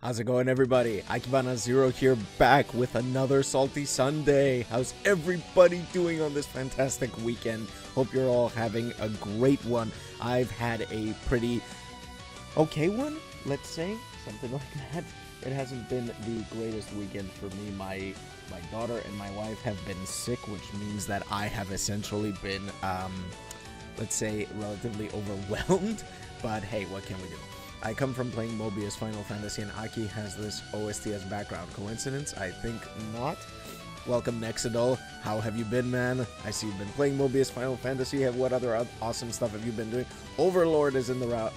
How's it going, everybody? Ikebana0 here, back with another Salty Sunday. How's everybody doing on this fantastic weekend? Hope you're all having a great one. I've had a pretty okay one, let's say, something like that. It hasn't been the greatest weekend for me. My daughter and my wife have been sick, which means that I have essentially been, let's say, relatively overwhelmed. But hey, what can we do? I come from playing Mobius Final Fantasy, and Aki has this OST as background. Coincidence? I think not. Welcome, Nexidol. How have you been, man? I see you've been playing Mobius Final Fantasy. What other awesome stuff have you been doing? Overlord is in the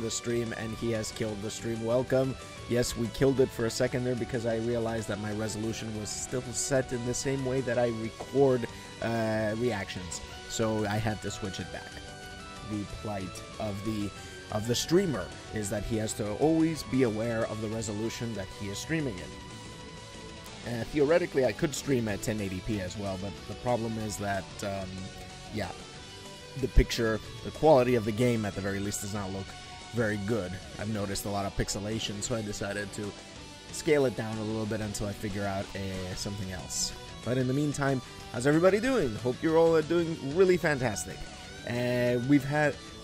stream, and he has killed the stream. Welcome. Yes, we killed it for a second there because I realized that my resolution was still set in the same way that I record reactions. So I had to switch it back. The plight of the streamer is that he has to always be aware of the resolution that he is streaming in. Theoretically, I could stream at 1080p as well, but the problem is that, yeah, the quality of the game at the very least does not look very good. I've noticed a lot of pixelation, so I decided to scale it down a little bit until I figure out something else. But in the meantime, how's everybody doing? Hope you're all doing really fantastic.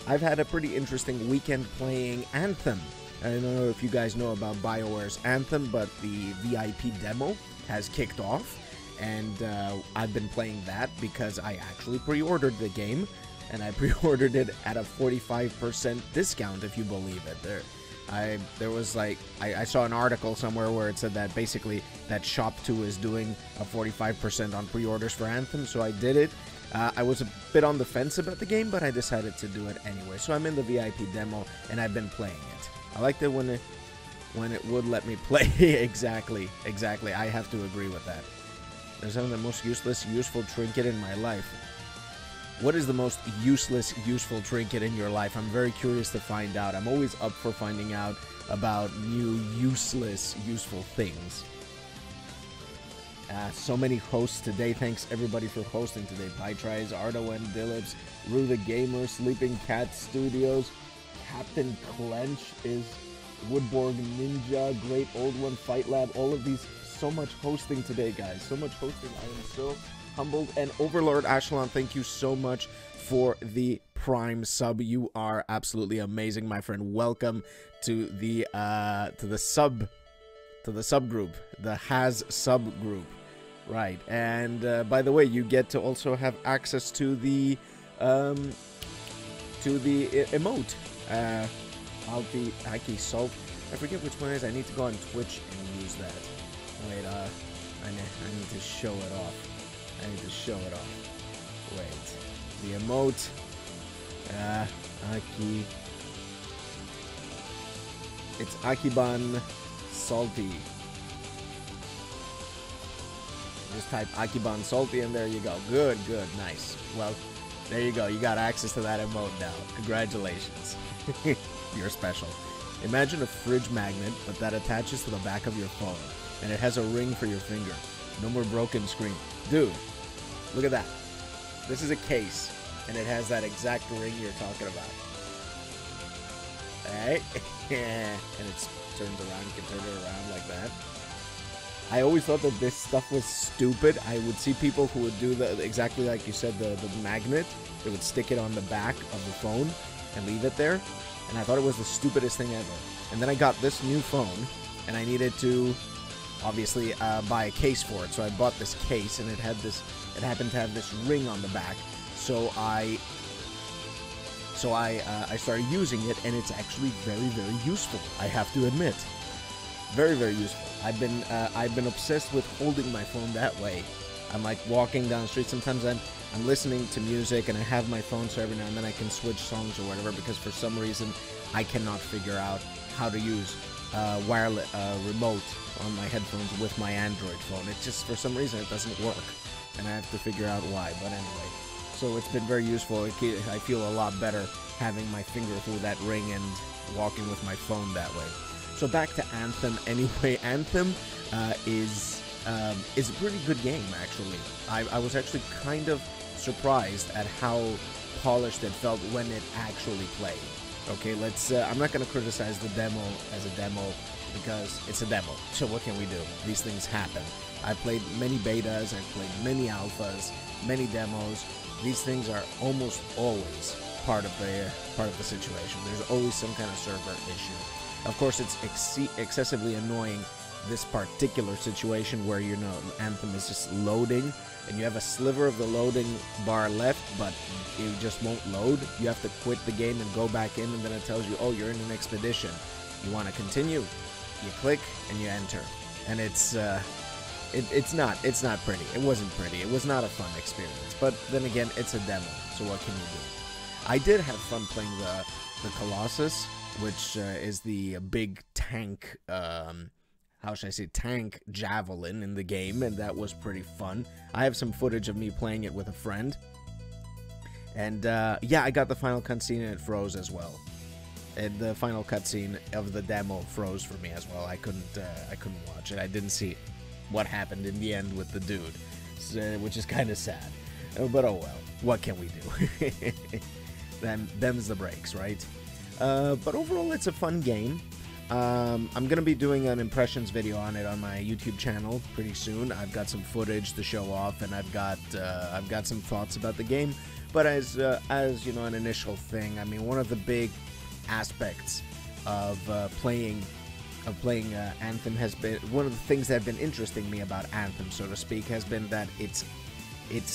I've had a pretty interesting weekend playing Anthem. I don't know if you guys know about BioWare's Anthem, but the VIP demo has kicked off, and I've been playing that because I actually pre-ordered the game, and I pre-ordered it at a 45% discount, if you believe it. There was like, I saw an article somewhere where it said that basically that Shop2 is doing a 45% on pre-orders for Anthem, so I did it. I was a bit on the fence about the game, but I decided to do it anyway. So I'm in the VIP demo, and I've been playing it. I liked it when it would let me play. Exactly. I have to agree with that. There's something the most useless, useful trinket in my life. What is the most useless, useful trinket in your life? I'm very curious to find out. I'm always up for finding out about new, useless, useful things. So many hosts today. Thanks everybody for hosting today. Pytries, Ardoen, Dillips, Rue the Gamer, Sleeping Cat Studios, Captain Clench is Woodborg Ninja, Great Old One, Fight Lab. All of these, so much hosting today, guys. So much hosting. I am so humbled. And Overlord Ashelon, thank you so much for the Prime sub. You are absolutely amazing, my friend. Welcome to the subgroup, the Has subgroup. Right, and by the way, you get to also have access to the emote. Aki Salt. I forget which one it is. I need to go on Twitch and use that. Wait, I need to show it off. Wait, the emote. Aki. It's Akiban Salty. Just type Akiban Salty and there you go. Good, nice. Well, there you go. You got access to that emote now. Congratulations. You're special. Imagine a fridge magnet, but that attaches to the back of your phone, and it has a ring for your finger. No more broken screen. Dude, look at that. This is a case, and it has that exact ring you're talking about. Alright? And it turns around. You can turn it around like that. I always thought that this stuff was stupid. I would see people who would do exactly like you said, the magnet. They would stick it on the back of the phone and leave it there. And I thought it was the stupidest thing ever. And then I got this new phone, and I needed to, obviously, buy a case for it. So I bought this case, and it happened to have this ring on the back. So I started using it, and it's actually very, very useful. I have to admit. Very, very useful. I've been obsessed with holding my phone that way. I'm like walking down the street. Sometimes I'm listening to music and I have my phone, so every now and then I can switch songs or whatever, because for some reason I cannot figure out how to use wireless remote on my headphones with my Android phone. It just, for some reason, it doesn't work, and I have to figure out why. But anyway, so it's been very useful. I feel a lot better having my finger through that ring and walking with my phone that way. So back to Anthem anyway. Anthem is a pretty good game, actually. I was actually kind of surprised at how polished it felt when it actually played. Okay, let's, I'm not going to criticize the demo as a demo because it's a demo. So what can we do? These things happen. I played many betas, I've played many alphas, many demos. These things are almost always part of the situation. There's always some kind of server issue. Of course, it's excessively annoying, this particular situation where, you know, Anthem is just loading and you have a sliver of the loading bar left, but it just won't load. You have to quit the game and go back in, and then it tells you, oh, you're in an expedition. You want to continue? You click and you enter, and it's not pretty. It wasn't pretty. It was not a fun experience. But then again, it's a demo, so what can you do? I did have fun playing the Colossus, which is the big tank. How should I say, tank javelin in the game, and that was pretty fun. I have some footage of me playing it with a friend, and yeah, I got the final cutscene and it froze as well. And the final cutscene of the demo froze for me as well. I couldn't watch it. I didn't see what happened in the end with the dude, so, which is kind of sad. But oh well, what can we do? Them's the breaks, right? But overall, it's a fun game. I'm gonna be doing an impressions video on it on my YouTube channel pretty soon. I've got some footage to show off, and I've got some thoughts about the game. But as you know, an initial thing, I mean, one of the big aspects of playing Anthem has been, one of the things that have been interesting me about Anthem, so to speak, has been that it's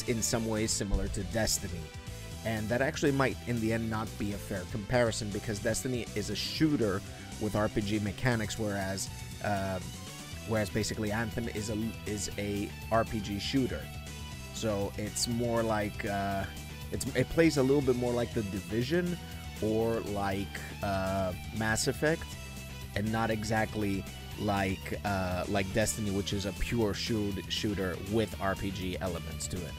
in some ways similar to Destiny. And that actually might, in the end, not be a fair comparison, because Destiny is a shooter with RPG mechanics, whereas basically Anthem is a RPG shooter. So it's more like it plays a little bit more like The Division or like Mass Effect, and not exactly like Destiny, which is a pure shooter with RPG elements to it.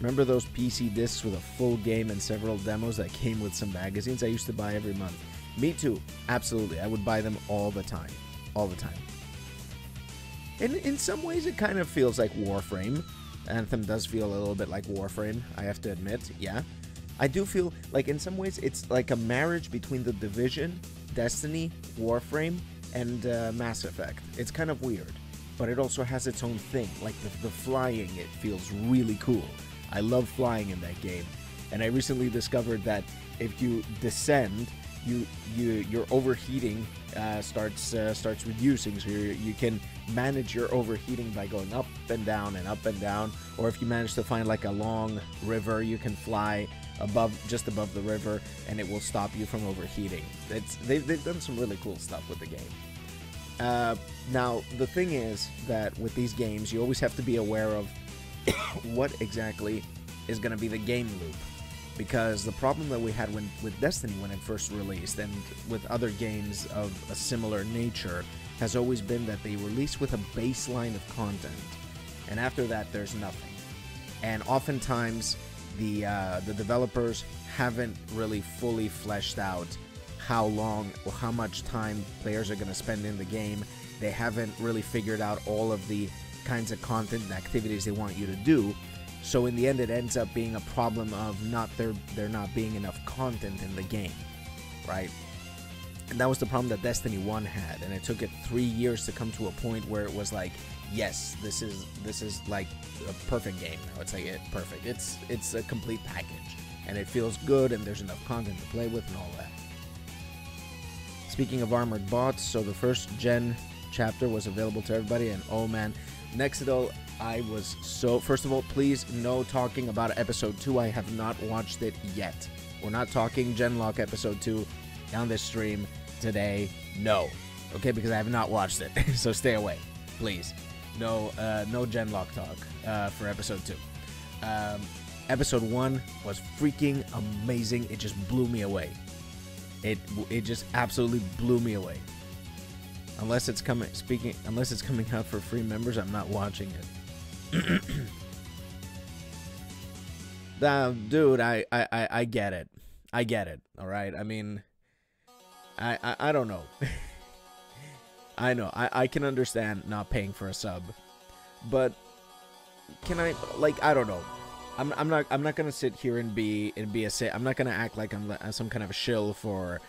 Remember those PC discs with a full game and several demos that came with some magazines? I used to buy every month. Me too, absolutely. I would buy them all the time. All the time. And in some ways it kind of feels like Warframe. Anthem does feel a little bit like Warframe, I have to admit, yeah. I do feel like in some ways it's like a marriage between The Division, Destiny, Warframe, and Mass Effect. It's kind of weird, but it also has its own thing. Like the flying, it feels really cool. I love flying in that game, and I recently discovered that if you descend, your overheating starts reducing. So you can manage your overheating by going up and down and up and down. Or if you manage to find like a long river, you can fly just above the river, and it will stop you from overheating. They've done some really cool stuff with the game. Now the thing is that with these games, you always have to be aware of what exactly is going to be the game loop, because the problem that we had with Destiny when it first released, and with other games of a similar nature, has always been that they release with a baseline of content, and after that there's nothing. And oftentimes the developers haven't really fully fleshed out how long or how much time players are going to spend in the game. They haven't really figured out all of the kinds of content and activities they want you to do. So in the end, it ends up being a problem of there not being enough content in the game, right? And that was the problem that Destiny 1 had, and it took it 3 years to come to a point where it was like, yes, this is like a perfect game now. It's like perfect. It's a complete package, and it feels good, and there's enough content to play with and all that. Speaking of armored bots, so the first gen chapter was available to everybody, and oh man, Nexidol, I was so... First of all, please, no talking about episode 2. I have not watched it yet. We're not talking Genlock episode 2 on this stream today. No. Okay, because I have not watched it. So stay away, please. No Genlock talk for episode 2. Episode 1 was freaking amazing. It just blew me away. It just absolutely blew me away. Unless it's coming out for free members, I'm not watching it. Dude, I get it. I get it. All right. I mean, I don't know. I know. I can understand not paying for a sub, but can I, like, I don't know. I'm not gonna sit here and be I'm not gonna act like I'm some kind of a shill for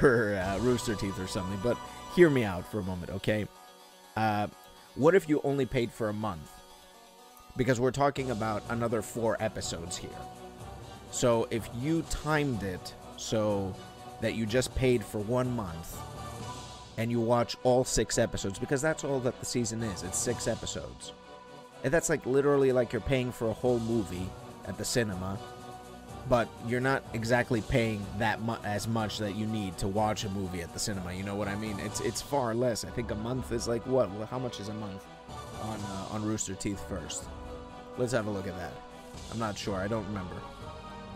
Rooster Teeth or something. But hear me out for a moment, okay? What if you only paid for a month? Because we're talking about another 4 episodes here. So if you timed it so that you just paid for 1 month and you watch all 6 episodes, because that's all that the season is, it's 6 episodes. And that's like literally like you're paying for a whole movie at the cinema, but you're not exactly paying that as much that you need to watch a movie at the cinema. You know what I mean? It's far less. I think a month is like what? How much is a month on Rooster Teeth first? Let's have a look at that. I'm not sure. I don't remember.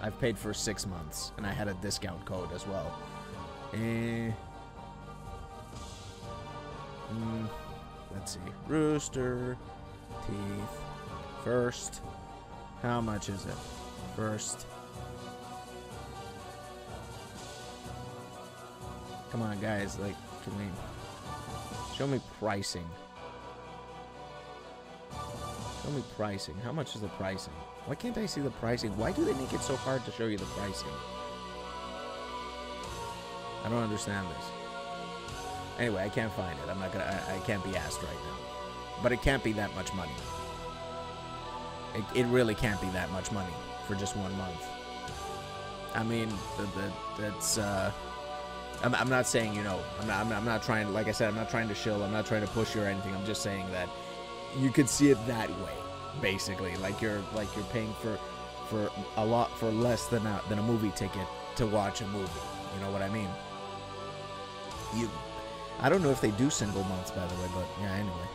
I've paid for 6 months, and I had a discount code as well. Let's see. Rooster Teeth first. How much is it? First. Come on, guys. Like, can we show me pricing? Show me pricing. How much is the pricing? Why can't I see the pricing? Why do they make it so hard to show you the pricing? I don't understand this. Anyway, I can't find it. I can't be asked right now. But it can't be that much money. It really can't be that much money for just 1 month. I mean, that's I'm not saying, you know, I'm not trying, like I said, I'm not trying to shill, I'm not trying to push you or anything. I'm just saying that you could see it that way, basically. Like you're paying for a lot for less than a movie ticket to watch a movie. You know what I mean? I don't know if they do single months, by the way, but yeah, anyway.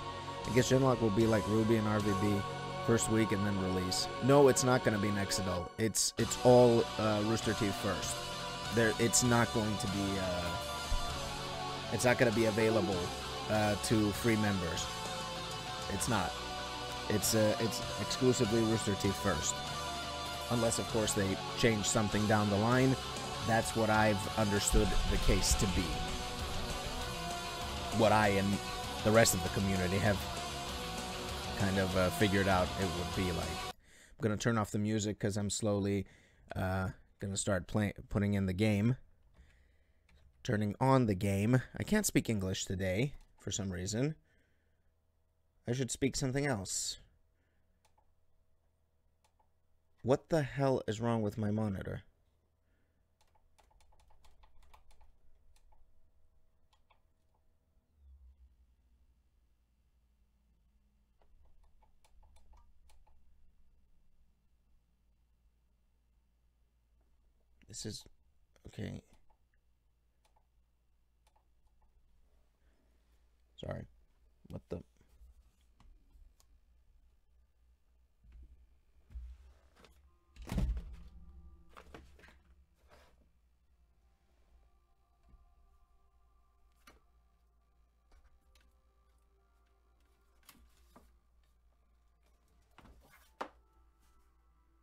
I guess Genlock will be like Ruby and RVB, first week and then release. No, it's not going to be next adult. It's all Rooster Teeth first. It's not going to be it's not going to be available to free members. It's not. It's exclusively Rooster Teeth first. Unless, of course, they change something down the line. That's what I've understood the case to be. What I and the rest of the community have kind of figured out it would be like. I'm going to turn off the music because I'm slowly going to start putting in the game. Turning on the game. I can't speak English today for some reason. I should speak something else. What the hell is wrong with my monitor? This is okay. Sorry. What the?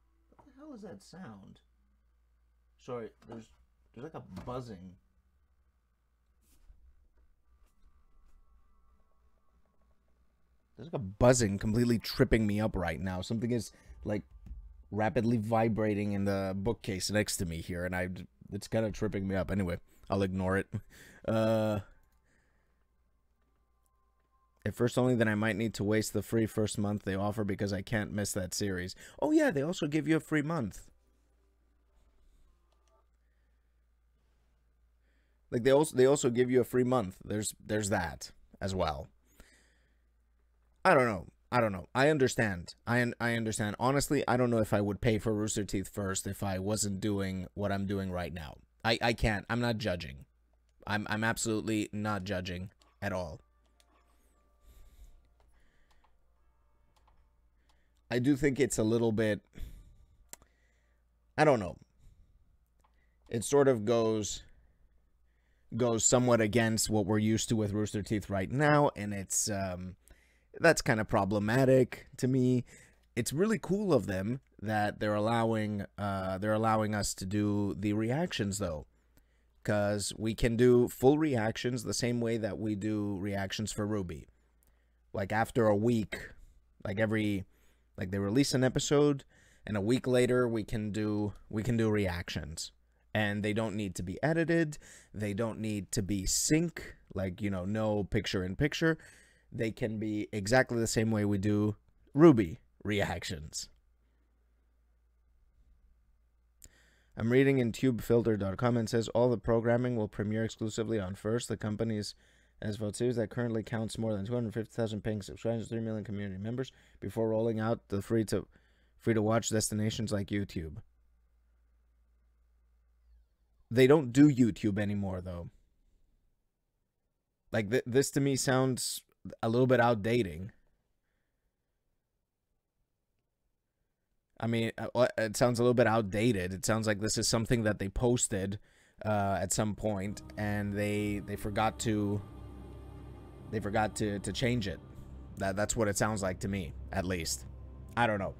What the hell is that sound? Sorry, there's like a buzzing. There's like a buzzing completely tripping me up right now. Something is like rapidly vibrating in the bookcase next to me here, and it's kind of tripping me up. Anyway, I'll ignore it. At first only, then I might need to waste the free first month they offer because I can't miss that series. Oh yeah, they also give you a free month. Like they also give you a free month. There's that as well. I don't know. I understand. I understand. Honestly, I don't know if I would pay for Rooster Teeth first if I wasn't doing what I'm doing right now. I can't. I'm not judging. I'm absolutely not judging at all. I do think it's a little bit, I don't know. It sort of goes somewhat against what we're used to with Rooster Teeth right now, and it's that's kind of problematic to me. It's really cool of them that they're allowing us to do the reactions though, because we can do full reactions the same way that we do reactions for Ruby. Like after a week, like they release an episode, and a week later we can do reactions. And they don't need to be edited. They don't need to be sync, like, you know, no picture-in-picture. They can be exactly the same way we do Ruby reactions. I'm reading in tubefilter.com and says all the programming will premiere exclusively on First. The company's SVOD series that currently counts more than 250,000 paying subscribers, 3 million community members, before rolling out the free to watch destinations like YouTube. They don't do YouTube anymore, though. Like, this to me sounds a little bit outdating. I mean, it sounds a little bit outdated. It sounds like this is something that they posted at some point, and they forgot to change it. That's what it sounds like to me, at least. I don't know.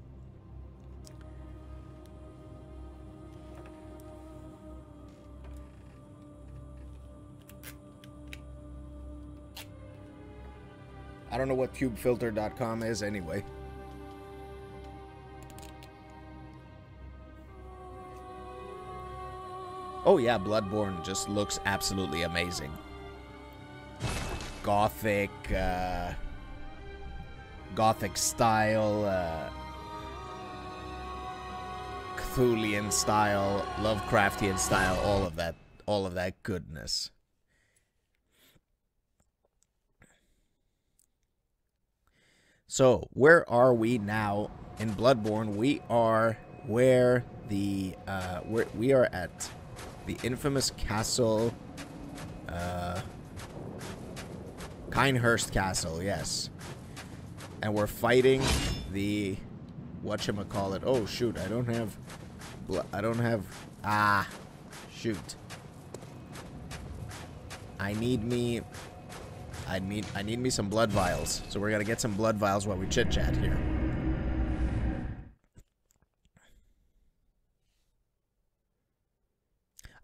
I don't know what tubefilter.com is anyway. Oh yeah, Bloodborne just looks absolutely amazing. Gothic, Gothic style, Cthulhian style, Lovecraftian style, all of that goodness. So, where are we now in Bloodborne? We are where the we are at the infamous castle, Kinehurst Castle, yes. And we're fighting the whatchamacallit. Oh shoot, I don't have shoot. I need me some blood vials. So we're gonna get some blood vials while we chit chat here.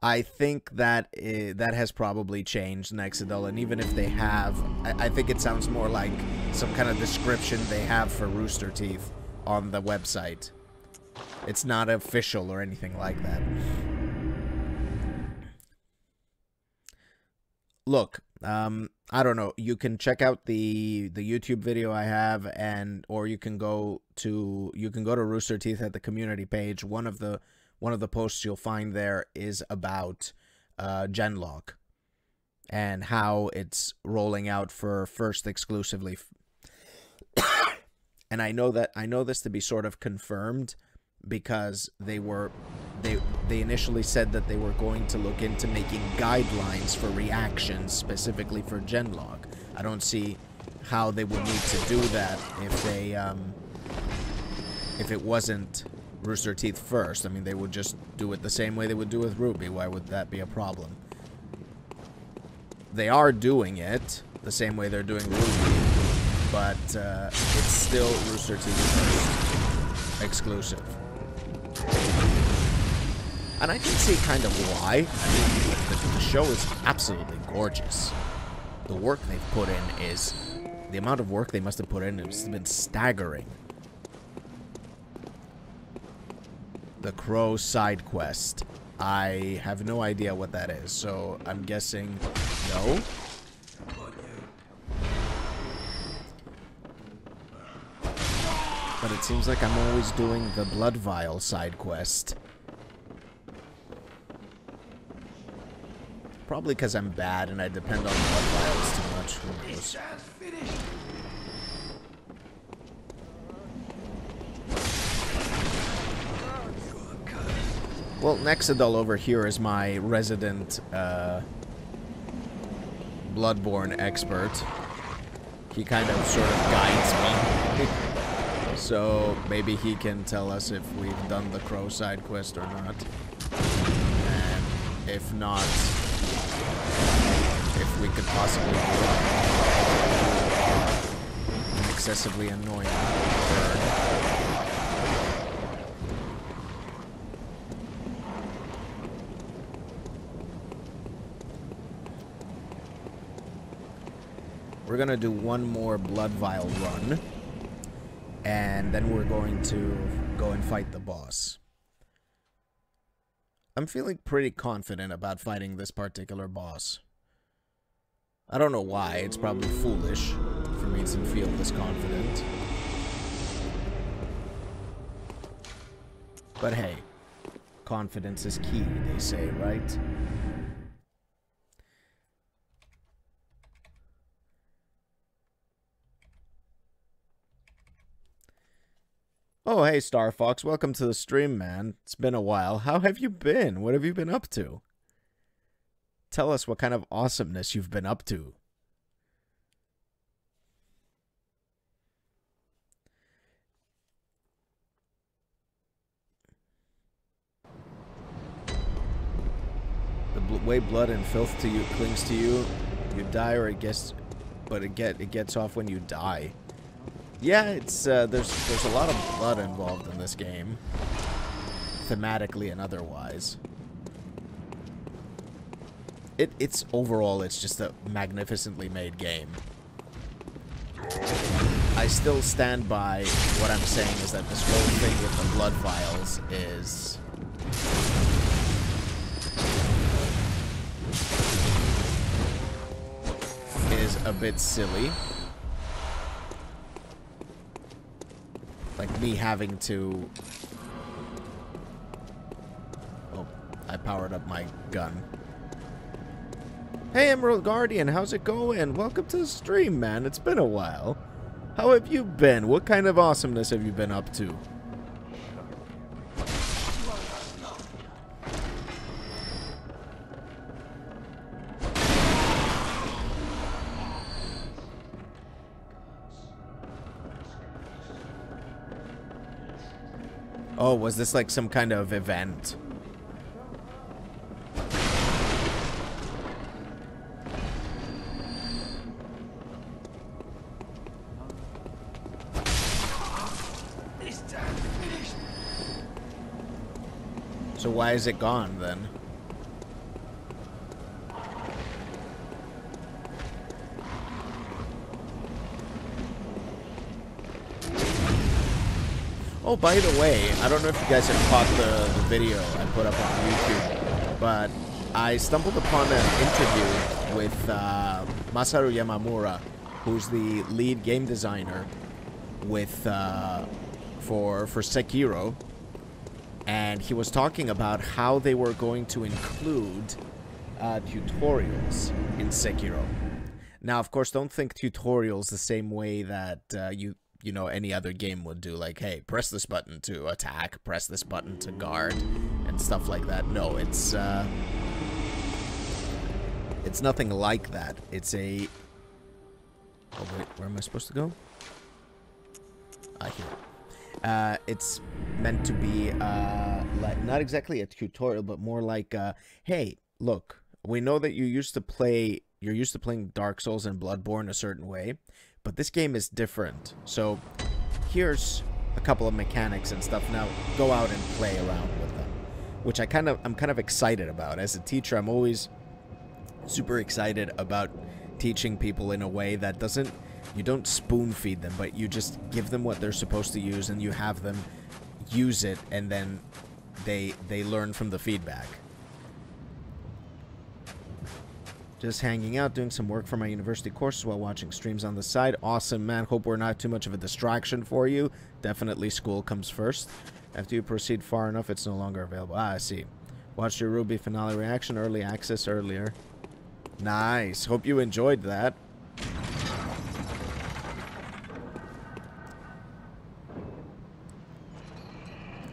I think that that has probably changed, Nexidol, and even if they have, I think it sounds more like some kind of description they have for Rooster Teeth on the website. It's not official or anything like that. Look, I don't know. You can check out the YouTube video I have, or you can go to Rooster Teeth at the community page. One of the posts you'll find there is about Genlock and how it's rolling out for First exclusively. And I know this to be sort of confirmed because they initially said that they were going to look into making guidelines for reactions specifically for Genlock. I don't see how they would need to do that if it wasn't Rooster Teeth first. I mean, they would just do it the same way they would do with Ruby. Why would that be a problem? They are doing it the same way they're doing Ruby, but it's still Rooster Teeth first exclusive. And I can see kind of why. I mean, the show is absolutely gorgeous. The work they've put in is... The amount of work they must have put in has been staggering. The Crow side quest. I have no idea what that is, so I'm guessing no. But it seems like I'm always doing the Blood Vial side quest. Probably because I'm bad and I depend on Blood Vials too much. Who knows? Well, Nexidol over here is my resident Bloodborne expert. He kind of sort of guides me. So maybe he can tell us if we've done the Crow side quest or not. And if not, if we could possibly do an excessively annoying bird. We're gonna do one more Blood Vial run, and then we're going to go and fight the boss. I'm feeling pretty confident about fighting this particular boss. I don't know why. It's probably foolish for me to feel this confident. But hey, confidence is key, they say, right? Oh, hey, Star Fox. Welcome to the stream, man. It's been a while. How have you been? What have you been up to? Tell us what kind of awesomeness you've been up to. The way blood and filth to you clings to you, you die, or it gets, but it gets off when you die. Yeah, it's there's a lot of blood involved in this game, thematically and otherwise. It's overall, it's just a magnificently made game. I still stand by what I'm saying is that this whole thing with the blood vials is a bit silly. Like me having to... Oh, I powered up my gun. Hey, Emerald Guardian, how's it going? Welcome to the stream, man. It's been a while. How have you been? What kind of awesomeness have you been up to? Oh, was this like some kind of event? So why is it gone then? Oh, by the way, I don't know if you guys have caught the video I put up on YouTube, but I stumbled upon an interview with Masaru Yamamura, who's the lead game designer with for Sekiro, and he was talking about how they were going to include tutorials in Sekiro. Now, of course, don't think tutorials the same way that you know, any other game would do, like, hey, press this button to attack, press this button to guard, and stuff like that. No, it's nothing like that. It's a... Oh, wait, where am I supposed to go? Here. It's meant to be, like, not exactly a tutorial, but more like, hey, look, we know that you're used to playing Dark Souls and Bloodborne a certain way, but this game is different. So here's a couple of mechanics and stuff. Now go out and play around with them, which I'm kind of excited about. As a teacher, I'm always super excited about teaching people in a way that you don't spoon feed them, but you just give them what they're supposed to use, and you have them use it, and then they learn from the feedback. Just hanging out, doing some work for my university courses while watching streams on the side. Awesome, man. Hope we're not too much of a distraction for you. Definitely school comes first. After you proceed far enough, it's no longer available. Ah, I see. Watched your Ruby finale reaction, early access earlier. Nice. Hope you enjoyed that.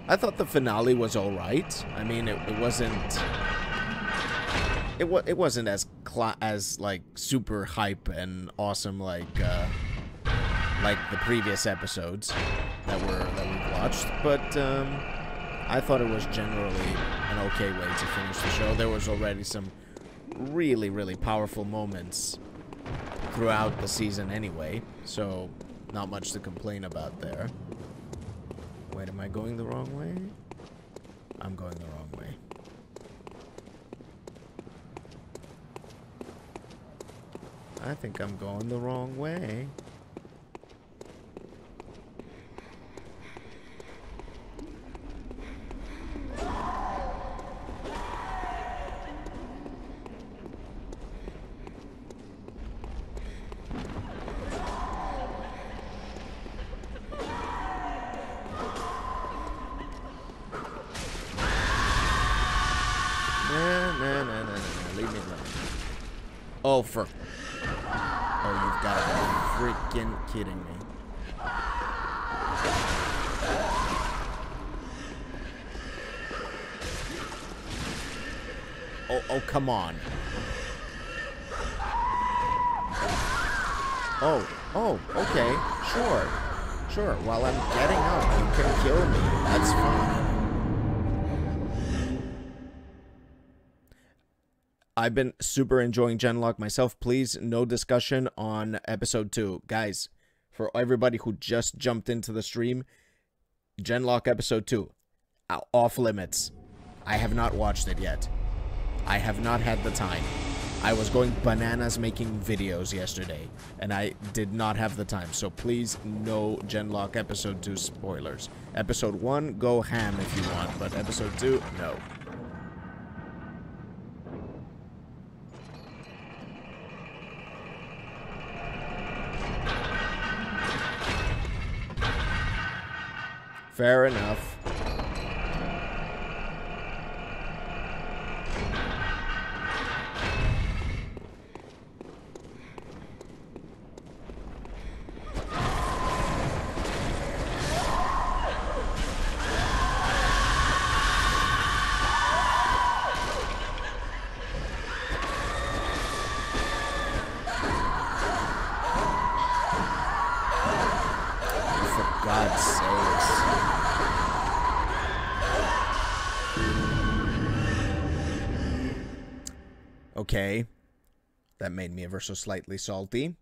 I thought the finale was alright. I mean, it wasn't... It wasn't as like super hype and awesome like the previous episodes that we've watched, but I thought it was generally an okay way to finish the show. There was already some really powerful moments throughout the season anyway, so not much to complain about there. Wait, am I going the wrong way? I'm going the wrong way. I think I'm going the wrong way. Nah. Leave me alone. Oh, for... Oh, you've got to be freaking kidding me. Oh, come on. Oh, okay. Sure. While I'm getting up, you can kill me. That's fine. I've been super enjoying Genlock myself. Please, no discussion on episode 2. Guys, for everybody who just jumped into the stream, Genlock episode 2. Off limits. I have not watched it yet. I have not had the time. I was going bananas making videos yesterday, and I did not have the time. So please, no Genlock episode 2 spoilers. Episode 1, go ham if you want, but episode 2, no. Fair enough. For God's sakes. Okay. That made me ever so slightly salty.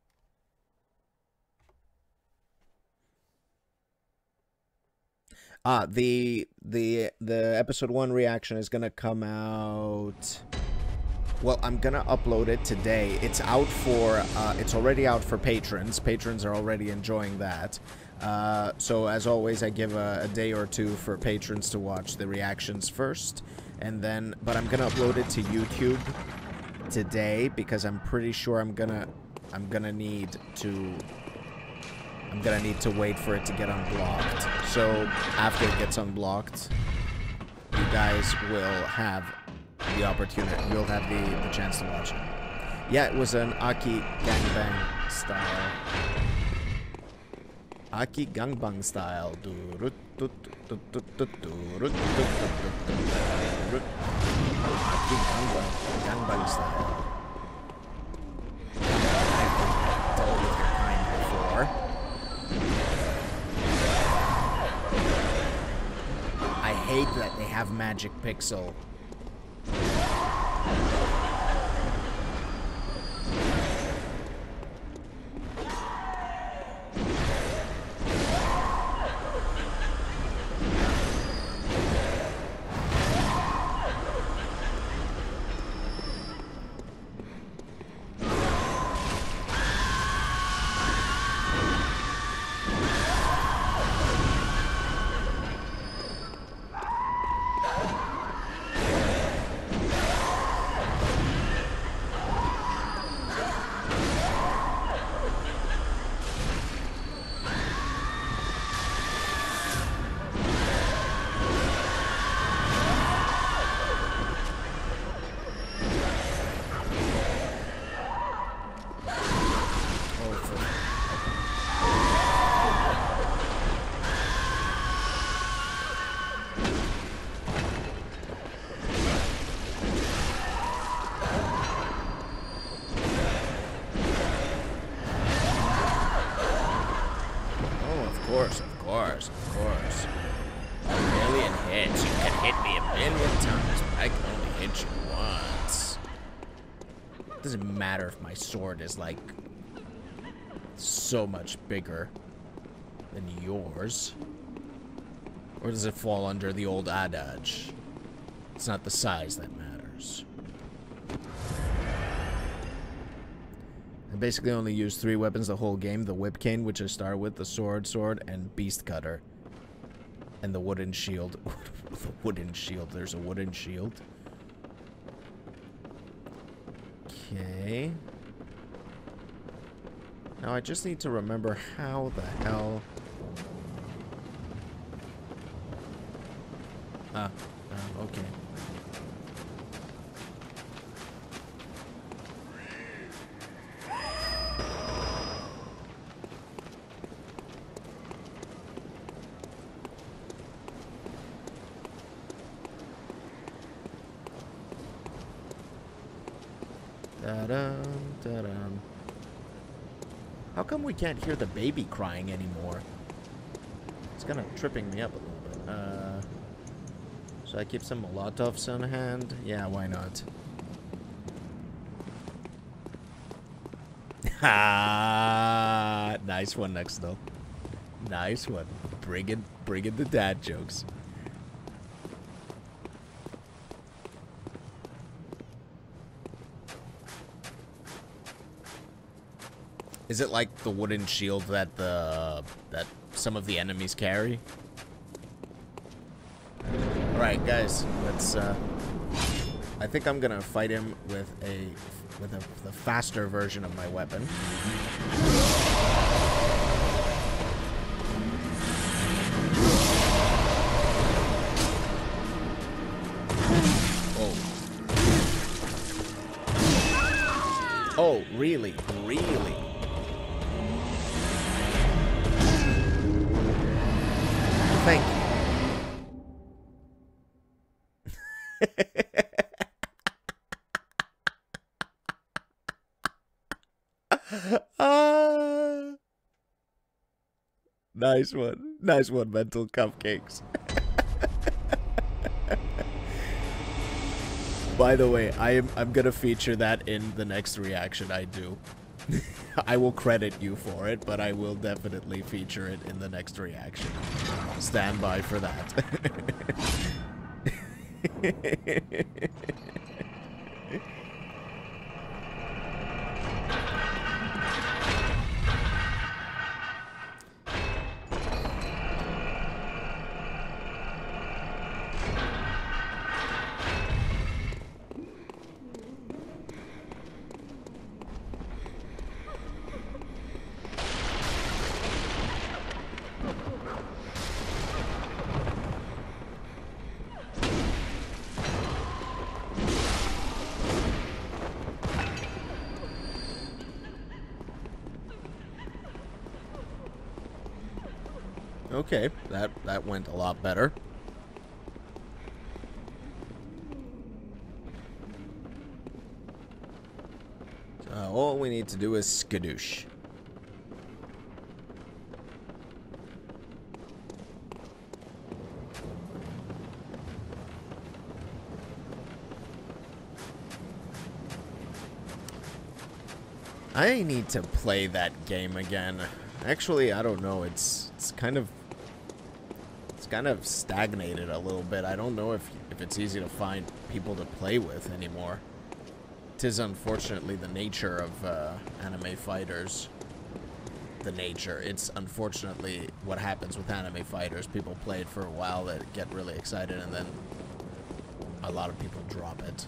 The episode 1 reaction is gonna come out... Well, I'm gonna upload it today. It's out for, it's already out for patrons. Patrons are already enjoying that. So as always, I give a day or two for patrons to watch the reactions first. And then, but I'm gonna upload it to YouTube today because I'm pretty sure I'm gonna need to wait for it to get unblocked. So after it gets unblocked, you guys will have the opportunity. You'll have the chance to watch it. Yeah, it was an Aki gangbang style. Aki gangbang style. Aki gangbang style. I've dealt with your kind before. I hate that they have magic pixel. Of course. A million hits. You can hit me a million times, but I can only hit you once. It doesn't matter if my sword is, like, so much bigger than yours. Or does it fall under the old adage? It's not the size that matters. I basically only use 3 weapons the whole game. The whip cane, which I start with, the sword, and beast cutter. And the wooden shield. The wooden shield. There's a wooden shield. Okay. Now I just need to remember how the hell... okay. Da-dum, da-dum. How come we can't hear the baby crying anymore? It's kind of tripping me up a little bit. Should I keep some Molotovs on hand? Yeah, why not? Ha! Nice one next though. Nice one. Bring in the dad jokes. Is it like the wooden shield that some of the enemies carry? All right, guys. Let's. I think I'm gonna fight him with the faster version of my weapon. Oh. Oh, really? Really? Thank you. Nice one. Nice one, mental cupcakes. By the way, I'm gonna feature that in the next reaction I do. I will credit you for it, but I will definitely feature it in the next reaction. Stand by for that. Okay, that went a lot better. All we need to do is skadoosh. I need to play that game again. Actually, I don't know. It's kind of stagnated a little bit. I don't know if it's easy to find people to play with anymore. It is unfortunately the nature of anime fighters. It's unfortunately what happens with anime fighters. People play it for a while, they get really excited, and then a lot of people drop it.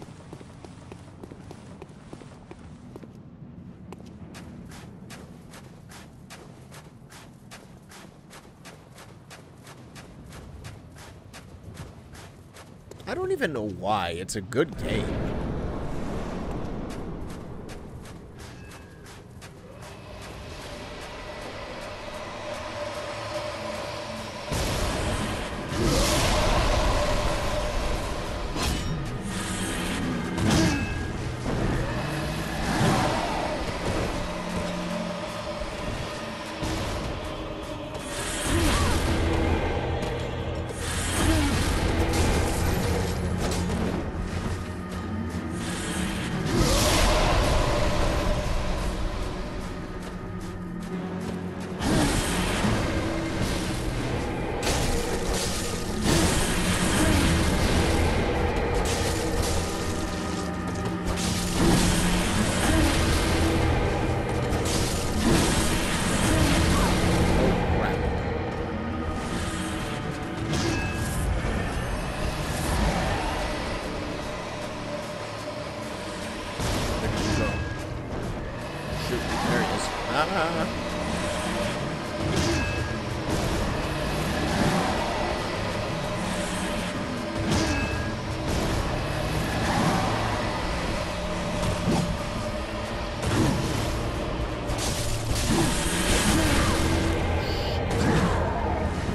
I don't even know why. It's a good game.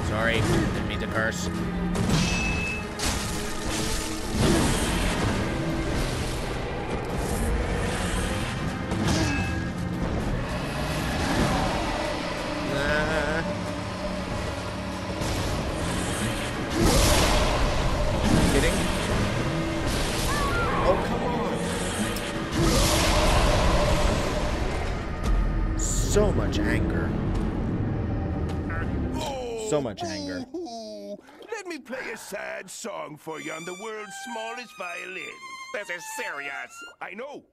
Sorry, didn't mean to curse. so much anger. So much anger. Let me play a sad song for you on the world's smallest violin. This is serious. I know.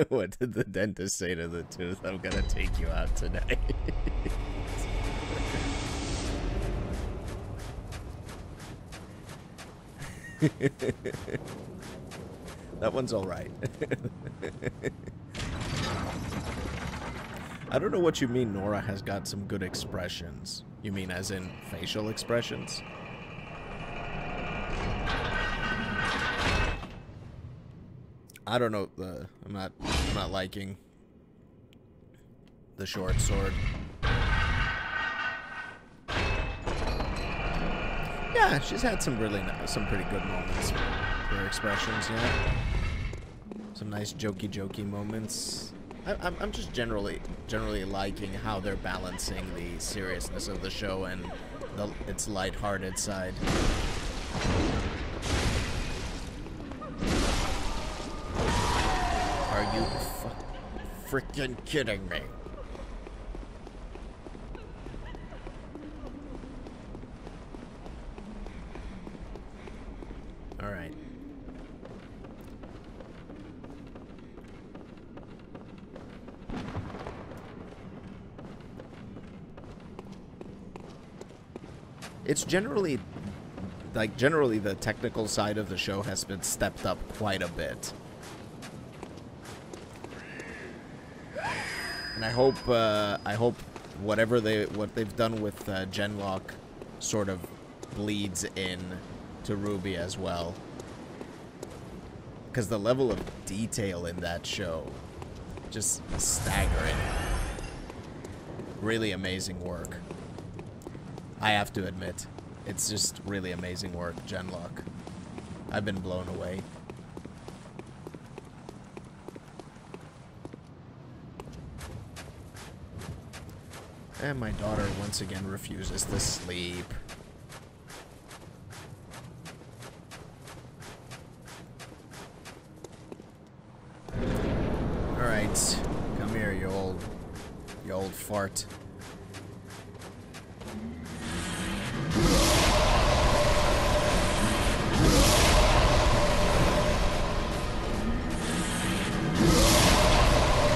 What did the dentist say to the tooth? I'm gonna take you out tonight. That one's all right. I don't know what you mean Nora has got some good expressions. You mean as in facial expressions? I don't know. I'm not liking the short sword. Yeah, she's had some pretty good moments. Her expressions, yeah. Some nice jokey moments. I'm just generally liking how they're balancing the seriousness of the show and its lighthearted side. Are you freaking kidding me? All right. It's generally the technical side of the show has been stepped up quite a bit. And I hope what they've done with Genlock sort of bleeds in to Ruby as well. Because the level of detail in that show, just staggering. Really amazing work. I have to admit, it's just really amazing work, Genlock. I've been blown away. And my daughter once again refuses to sleep. Alright, come here, you old fart.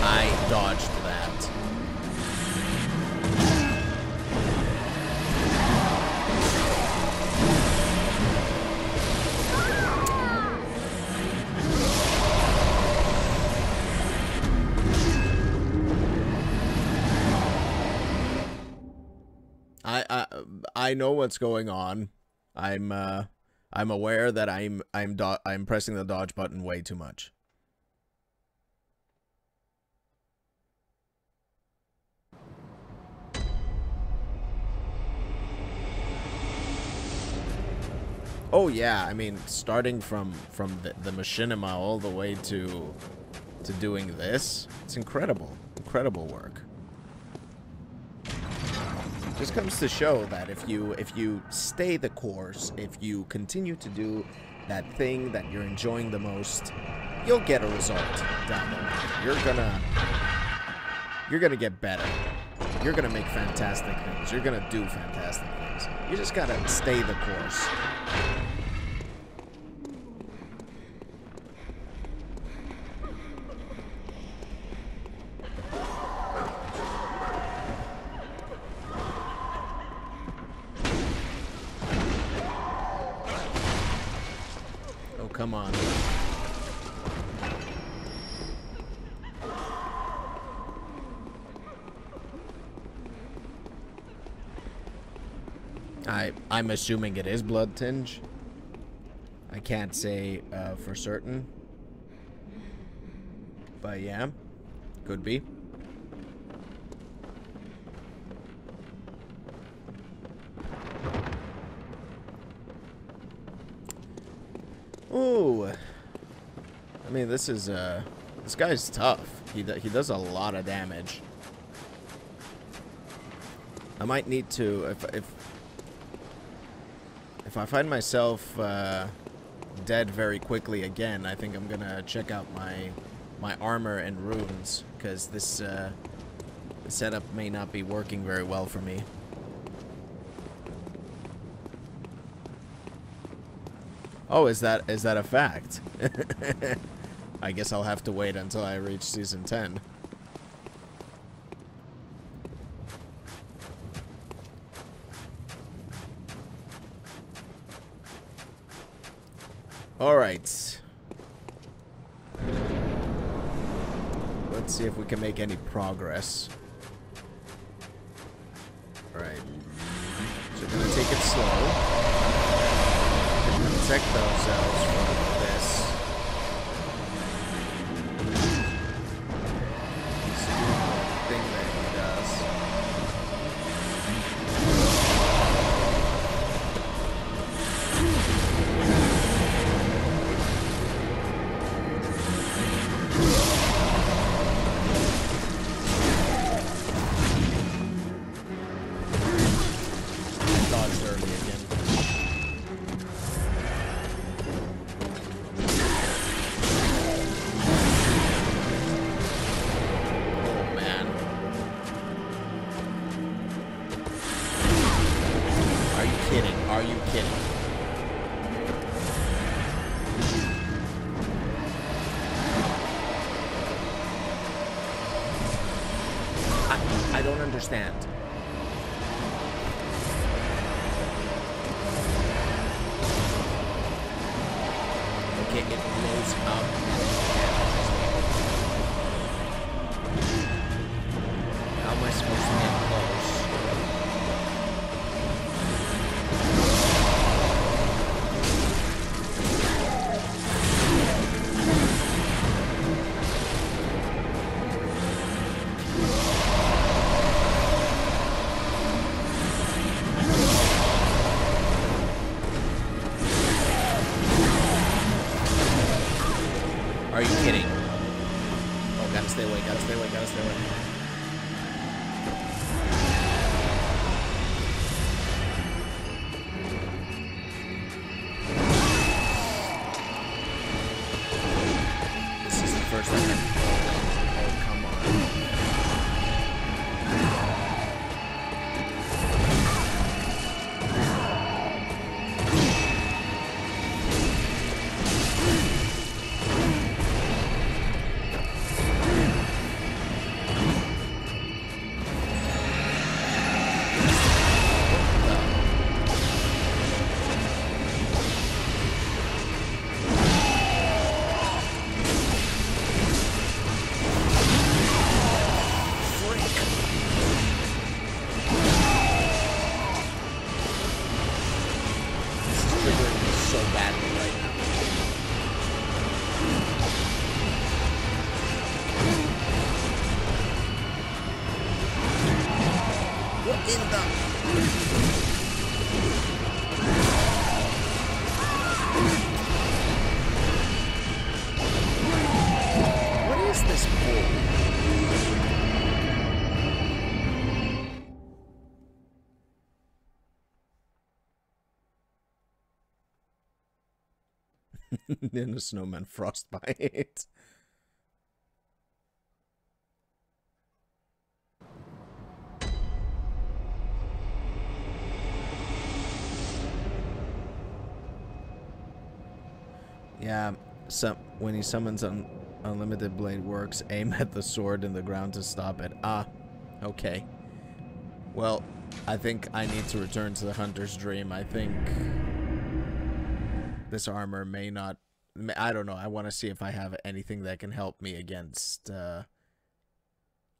I dodged that. I know what's going on. I'm aware that I'm pressing the dodge button way too much. Oh yeah, I mean, starting from the machinima all the way to doing this, it's incredible work. Just comes to show that if you stay the course, if you continue to do that thing that you're enjoying the most, you'll get a result down the line. You're gonna get better. You're gonna make fantastic things. You're gonna do fantastic things. You just gotta stay the course. Come on. I'm assuming it is blood tinge. I can't say for certain. But yeah, could be. Ooh, I mean, this guy's tough. He does a lot of damage. I might need to, if I find myself dead very quickly again, I think I'm gonna check out my armor and runes, because this setup may not be working very well for me. Oh, is that a fact? I guess I'll have to wait until I reach Season 10. Alright. Let's see if we can make any progress. Alright. So we're gonna take it slow. Protect ourselves from this. Stupid thing that he does. Dodged early again. Are you kidding? I don't understand. Okay, it blows up. How am I supposed to get close? Are you kidding? Oh, gotta stay away, gotta stay away, gotta stay away. This is the first time I've... Oh, come on. So badly right now. What in the... What is this bull? In a snowman frostbite. Yeah, so when he summons unlimited blade works, aim at the sword in the ground to stop it. Ah, okay. Well, I think I need to return to the hunter's dream. I think this armor may not... I don't know. I want to see if I have anything that can help me against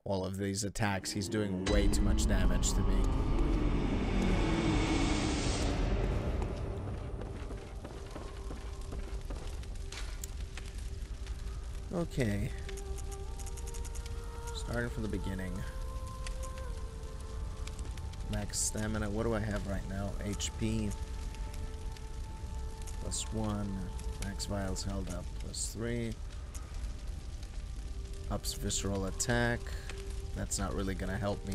all of these attacks. He's doing way too much damage to me. Okay. Starting from the beginning. Max stamina. What do I have right now? HP. +1. Max vials held up. +3. Ups visceral attack. That's not really gonna help me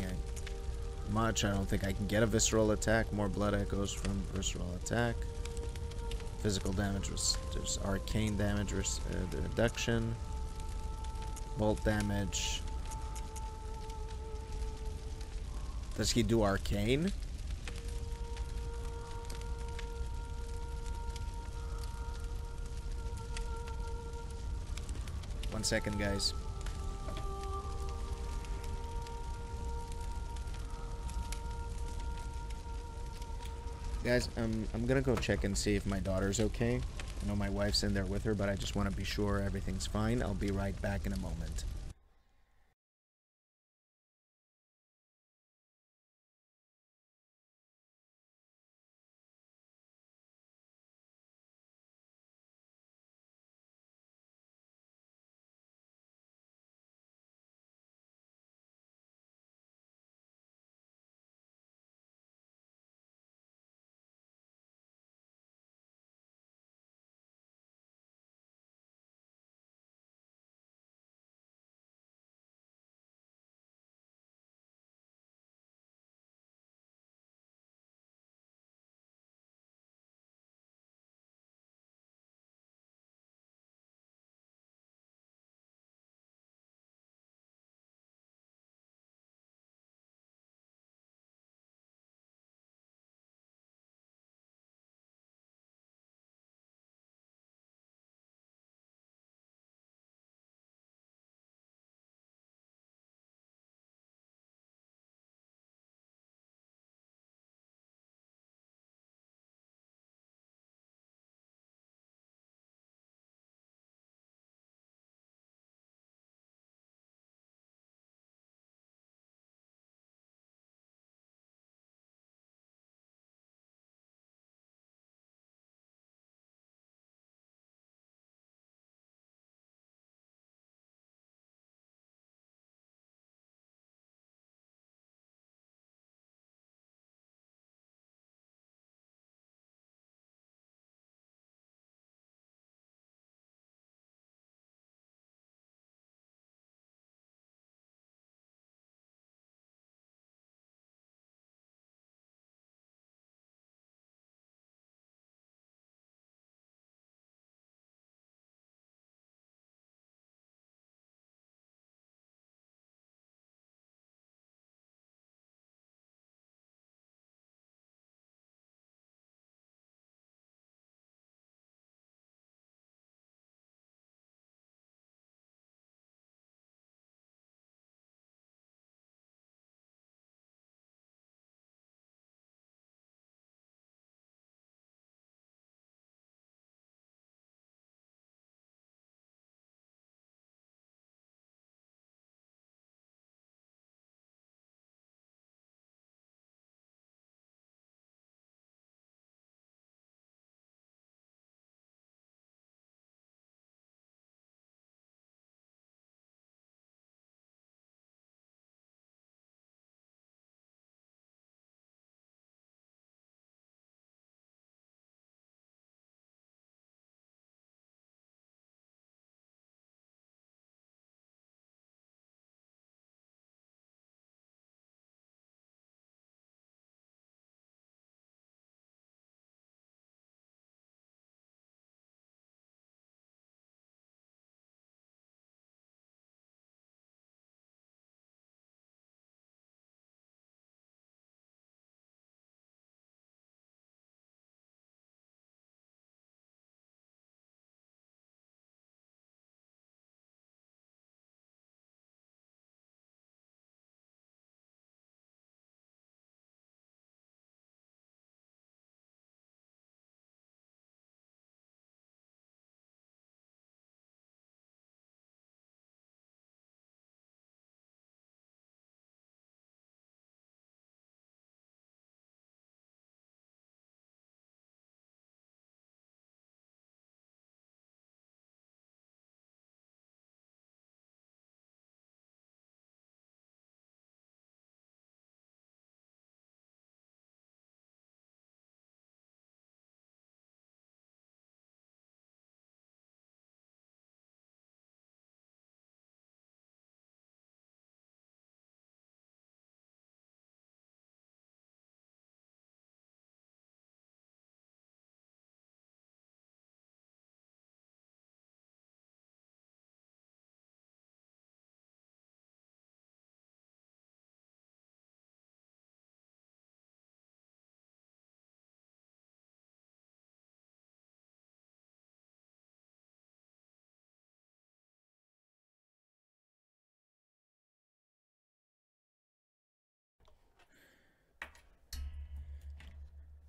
much. I don't think I can get a visceral attack. More blood echoes from visceral attack. Physical damage was there's arcane damage reduction. Bolt damage. Does he do arcane? One second, guys. Guys, I'm gonna go check and see if my daughter's okay. I know my wife's in there with her, but I just want to be sure everything's fine. I'll be right back in a moment.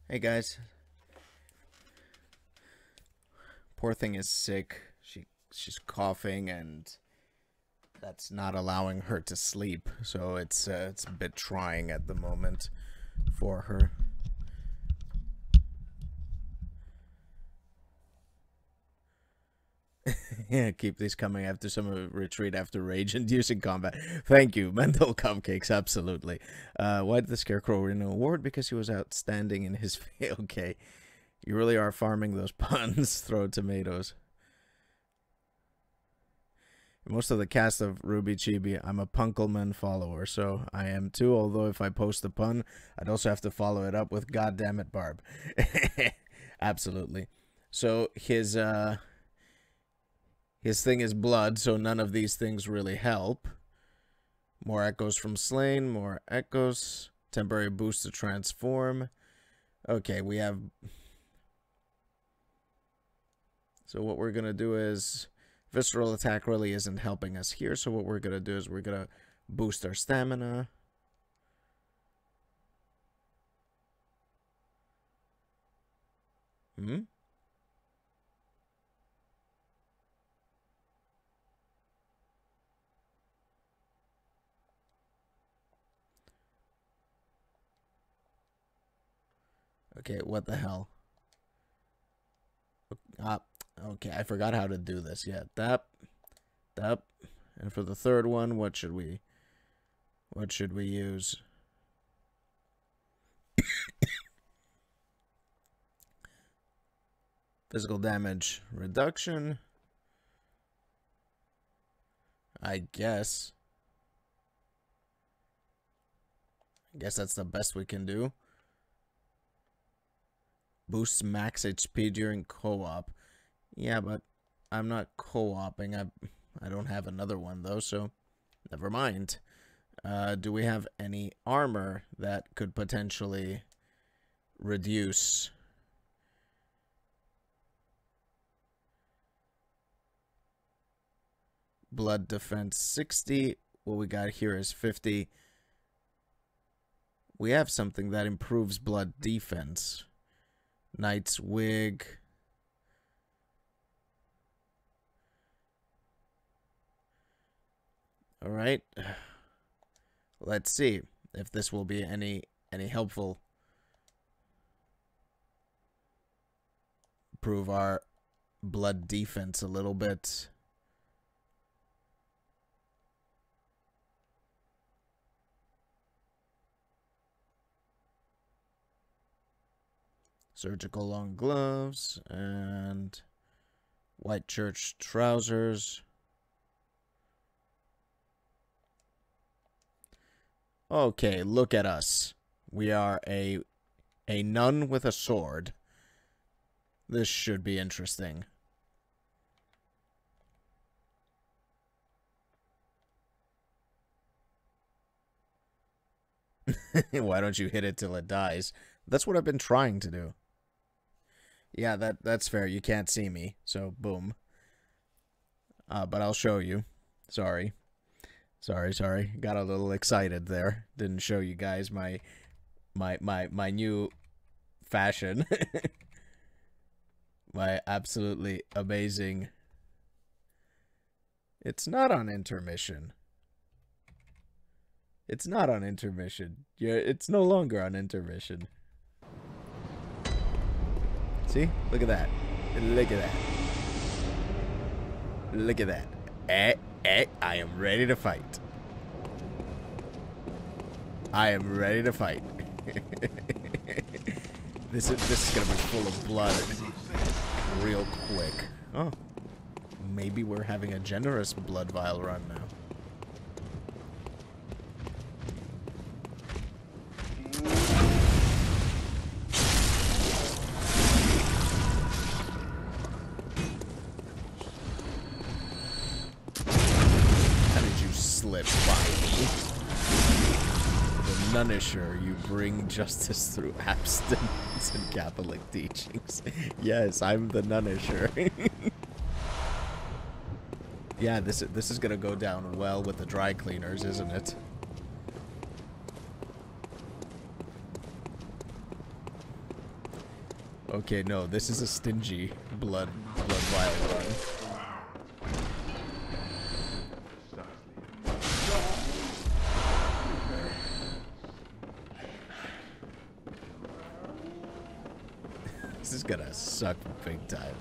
Hey guys. Poor thing is sick. She's coughing and that's not allowing her to sleep. So it's a bit trying at the moment for her. Yeah, keep these coming after some retreat after rage-inducing combat. Thank you, mental cupcakes, absolutely. Why did the Scarecrow win an award? Because he was outstanding in his... Okay, you really are farming those puns. Throw tomatoes. Most of the cast of Ruby Chibi, I'm a Punkelman follower, so I am too, although if I post a pun, I'd also have to follow it up with goddammit Barb. Absolutely. So his thing is blood, so none of these things really help. More echoes from slain, more echoes. Temporary boost to transform. Okay, we have... So what we're going to do is... Visceral attack really isn't helping us here, so what we're going to do is we're going to boost our stamina. Okay, what the hell? Okay, I forgot how to do this. Yeah, that. And for the third one, what should we use? Physical damage reduction. I guess that's the best we can do. Boosts max HP during co-op. Yeah, but I'm not co-oping. I don't have another one, though, so never mind. Do we have any armor that could potentially reduce... Blood defense 60. What we got here is 50. We have something that improves blood defense. Knight's wig. All right. Let's see if this will be any helpful. Improve our blood defense a little bit. Surgical long gloves and white church trousers. Okay, look at us. We are a nun with a sword. This should be interesting. Why don't you hit it till it dies? That's what I've been trying to do. Yeah, that's fair. You can't see me, so boom. But I'll show you. Sorry. Got a little excited there. Didn't show you guys my new fashion. My absolutely amazing... It's not on intermission. It's not on intermission. It's no longer on intermission. See? Look at that. Look at that. Look at that. I am ready to fight. I am ready to fight. This is gonna be full of blood real quick. Oh. Maybe we're having a generous blood vial run now. Slip by me. The Nunisher, you bring justice through abstinence and Catholic teachings. Yes, I'm the Nunisher. Yeah, this is gonna go down well with the dry cleaners, isn't it? Okay, no, this is a stingy blood vial run. This is gonna suck big time.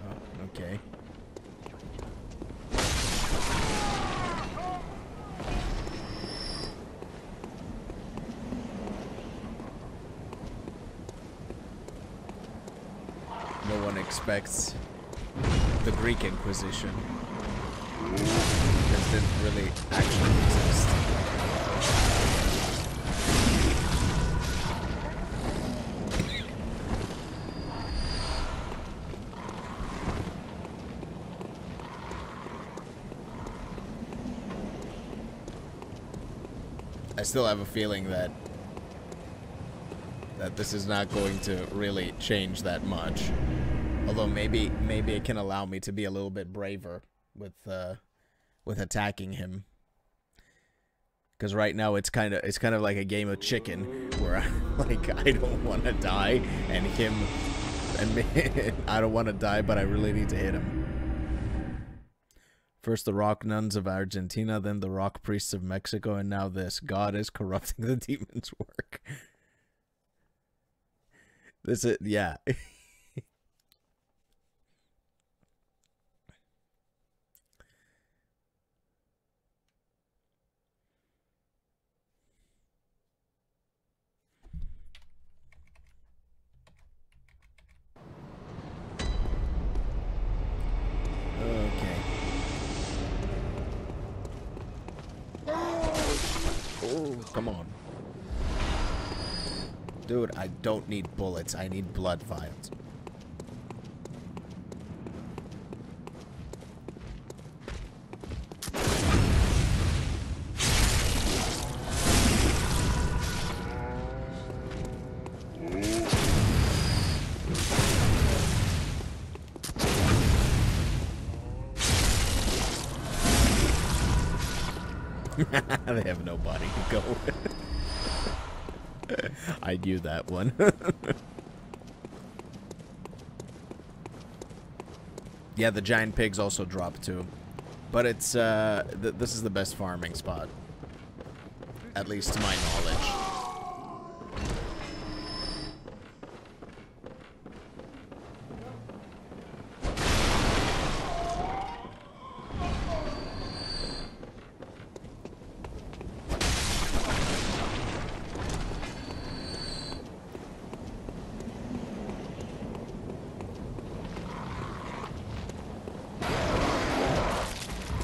Oh, okay. No one expects the Greek Inquisition. This didn't really actually exist. I still have a feeling that this is not going to really change that much. Although maybe it can allow me to be a little bit braver with attacking him. Because right now it's kind of like a game of chicken where I don't want to die, and him and me, I don't want to die, but I really need to hit him. First the rock nuns of Argentina, then the rock priests of Mexico, and now this. God is corrupting the demon's work. This is, yeah. Come on. Dude, I don't need bullets. I need blood vials. They have no body to go. I knew that one. Yeah, the giant pigs also drop too. But it's, this is the best farming spot. At least to my knowledge.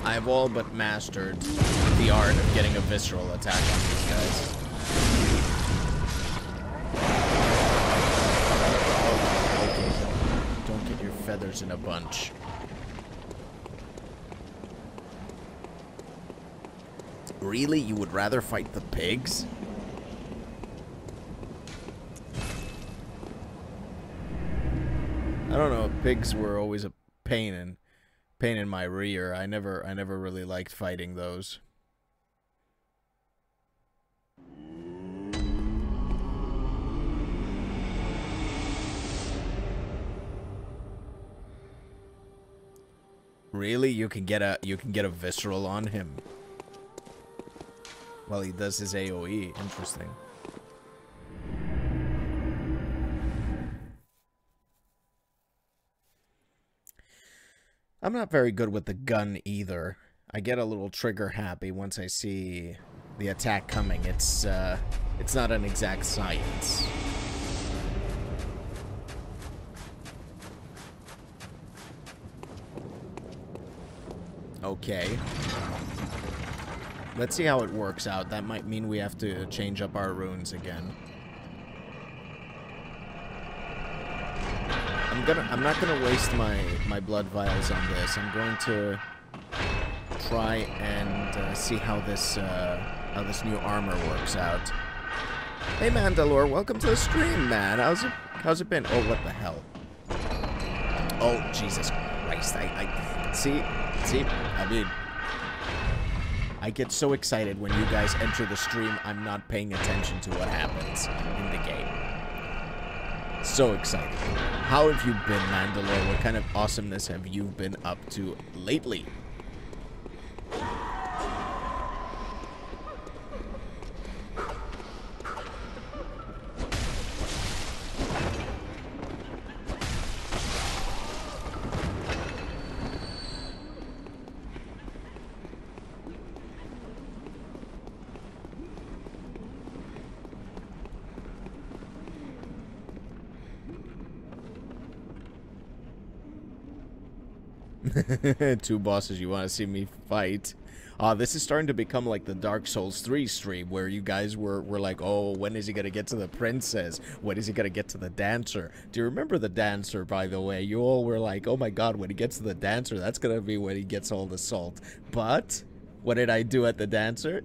I've all but mastered the art of getting a visceral attack on these guys. Okay. Don't get your feathers in a bunch. Really? You would rather fight the pigs? I don't know. Pigs were always a pain in my rear. I never really liked fighting those. Really? You can get a visceral on him. Well, he does his AoE. Interesting. I'm not very good with the gun either. I get a little trigger happy once I see the attack coming. It's not an exact science. Okay. Let's see how it works out. That might mean we have to change up our runes again. I'm not gonna waste my blood vials on this. I'm going to try and see how this new armor works out. Hey Mandalore, welcome to the stream, man. How's it been? Oh, what the hell? Oh, Jesus Christ! I see. I mean, I get so excited when you guys enter the stream, I'm not paying attention to what happens in the game. So excited. How have you been, Mandalore? What kind of awesomeness have you been up to lately? Two bosses you want to see me fight. This is starting to become like the Dark Souls 3 stream where you guys were like, oh, when is he going to get to the princess? When is he going to get to the dancer? Do you remember the dancer, by the way? You all were like, oh my god, when he gets to the dancer, that's going to be when he gets all the salt. But, what did I do at the dancer?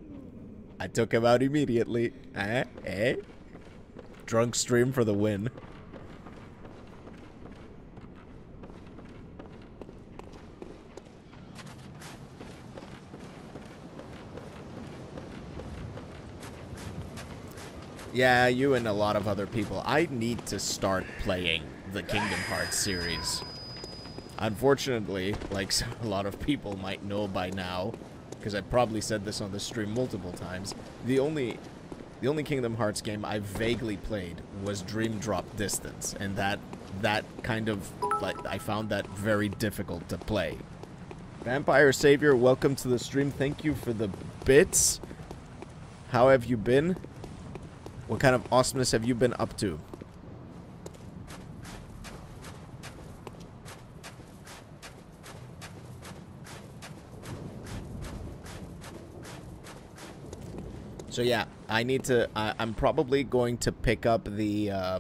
I took him out immediately. Drunk stream for the win. Yeah, you and a lot of other people. I need to start playing the Kingdom Hearts series. Unfortunately, like a lot of people might know by now, because I probably said this on the stream multiple times, the only Kingdom Hearts game I vaguely played was Dream Drop Distance, and that kind of, like, I found that very difficult to play. Vampire Savior, welcome to the stream. Thank you for the bits. How have you been? What kind of awesomeness have you been up to? So yeah, I need to. I'm probably going to pick up the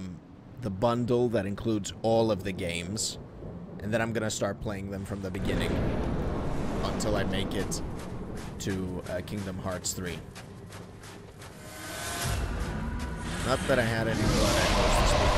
bundle that includes all of the games, and then I'm gonna start playing them from the beginning until I make it to Kingdom Hearts 3. Not that I had any blood echoes to speak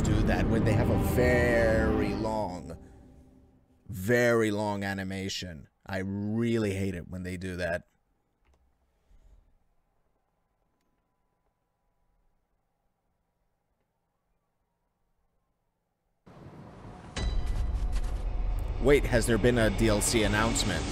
do that when they have a very long animation. I really hate it when they do that. Wait, has there been a DLC announcement?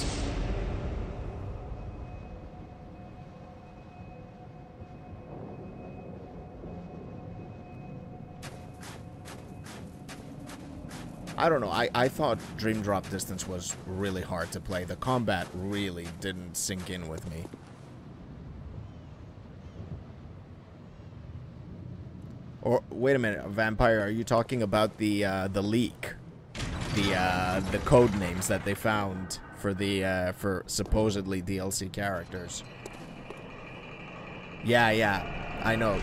I don't know. I thought Dream Drop Distance was really hard to play. The combat really didn't sink in with me. Or wait a minute, Vampire, are you talking about the leak? The code names that they found for the for supposedly DLC characters. Yeah, I know.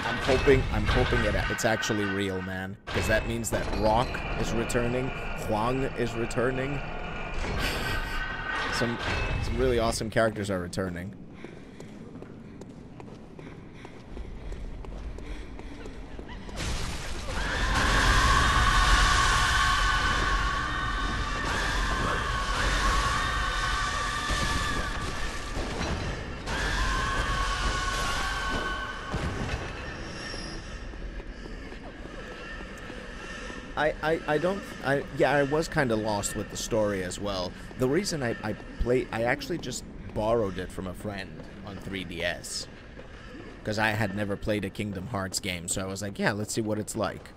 I'm hoping it's actually real, man, because that means that Rock is returning, Huang is returning. Some really awesome characters are returning. I was kind of lost with the story as well. The reason I actually just borrowed it from a friend on 3DS. Because I had never played a Kingdom Hearts game, so I was like, yeah, let's see what it's like.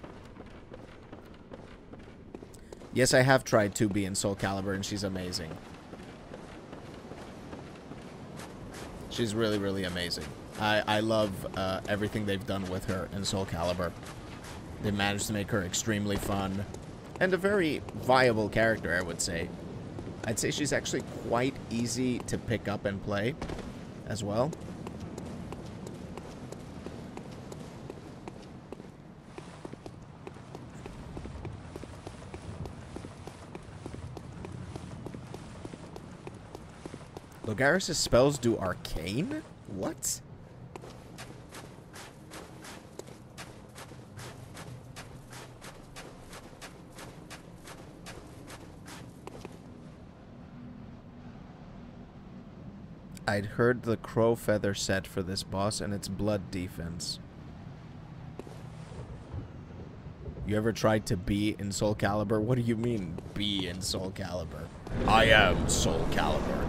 Yes, I have tried 2B in Soul Calibur, and she's amazing. She's really, really amazing. I love everything they've done with her in Soul Calibur. They managed to make her extremely fun. And a very viable character, I would say. I'd say she's actually quite easy to pick up and play as well. Logaris' spells do arcane? What? I'd heard the Crow Feather set for this boss and it's blood defense. You ever tried to be in Soul Calibur? What do you mean, be in Soul Calibur? I am Soul Calibur.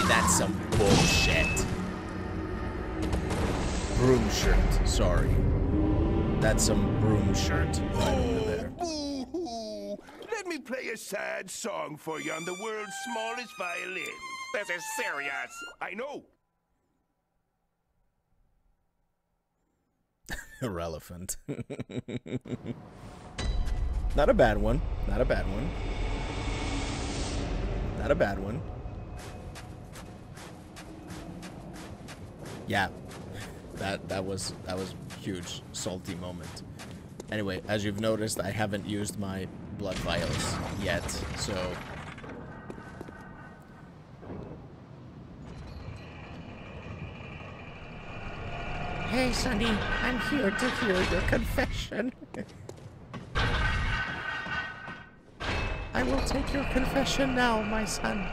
That's some bullshit. Broom shirt, sorry. That's some broom shirt right over there. Boo-hoo! Let me play a sad song for you on the world's smallest violin. This is serious. I know. Irrelevant. Not a bad one. Not a bad one. Not a bad one. Yeah, that was a huge salty moment. Anyway, as you've noticed, I haven't used my blood vials yet, so hey, Sonny, I'm here to hear your confession. I will take your confession now, my son.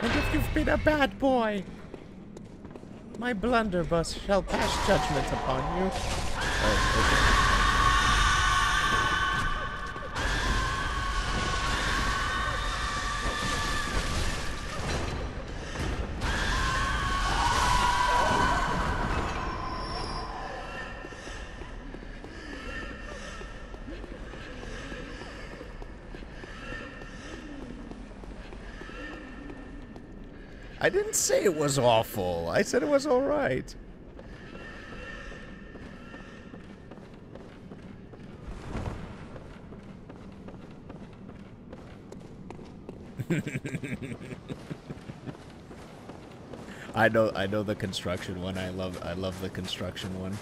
And if you've been a bad boy, my blunderbuss shall pass judgment upon you. Oh, okay. I didn't say it was awful. I said it was all right. I know the construction one. I love the construction one.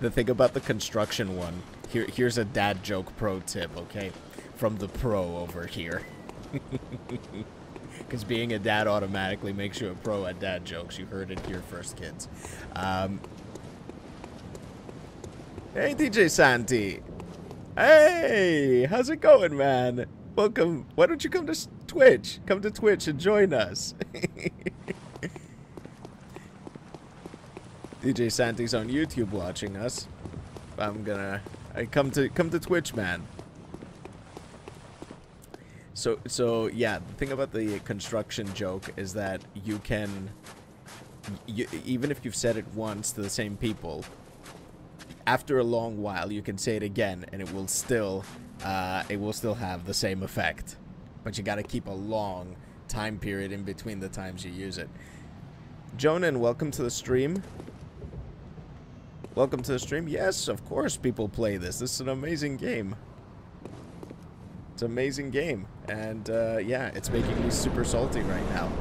The thing about the construction one, here's a dad joke pro tip, okay? From the pro over here. Because being a dad automatically makes you a pro at dad jokes. You heard it here first, kids. Hey, DJ Santi. Hey, how's it going, man? Welcome. Why don't you come to Twitch? Come to Twitch and join us. DJ Santi's on YouTube watching us. Come to Twitch, man. So yeah, the thing about the construction joke is that you can, even if you've said it once to the same people, after a long while you can say it again and it will still have the same effect. But you gotta keep a long time period in between the times you use it. Jonan, welcome to the stream. Welcome to the stream. Yes, of course people play this. This is an amazing game. It's an amazing game, and yeah, it's making me super salty right now.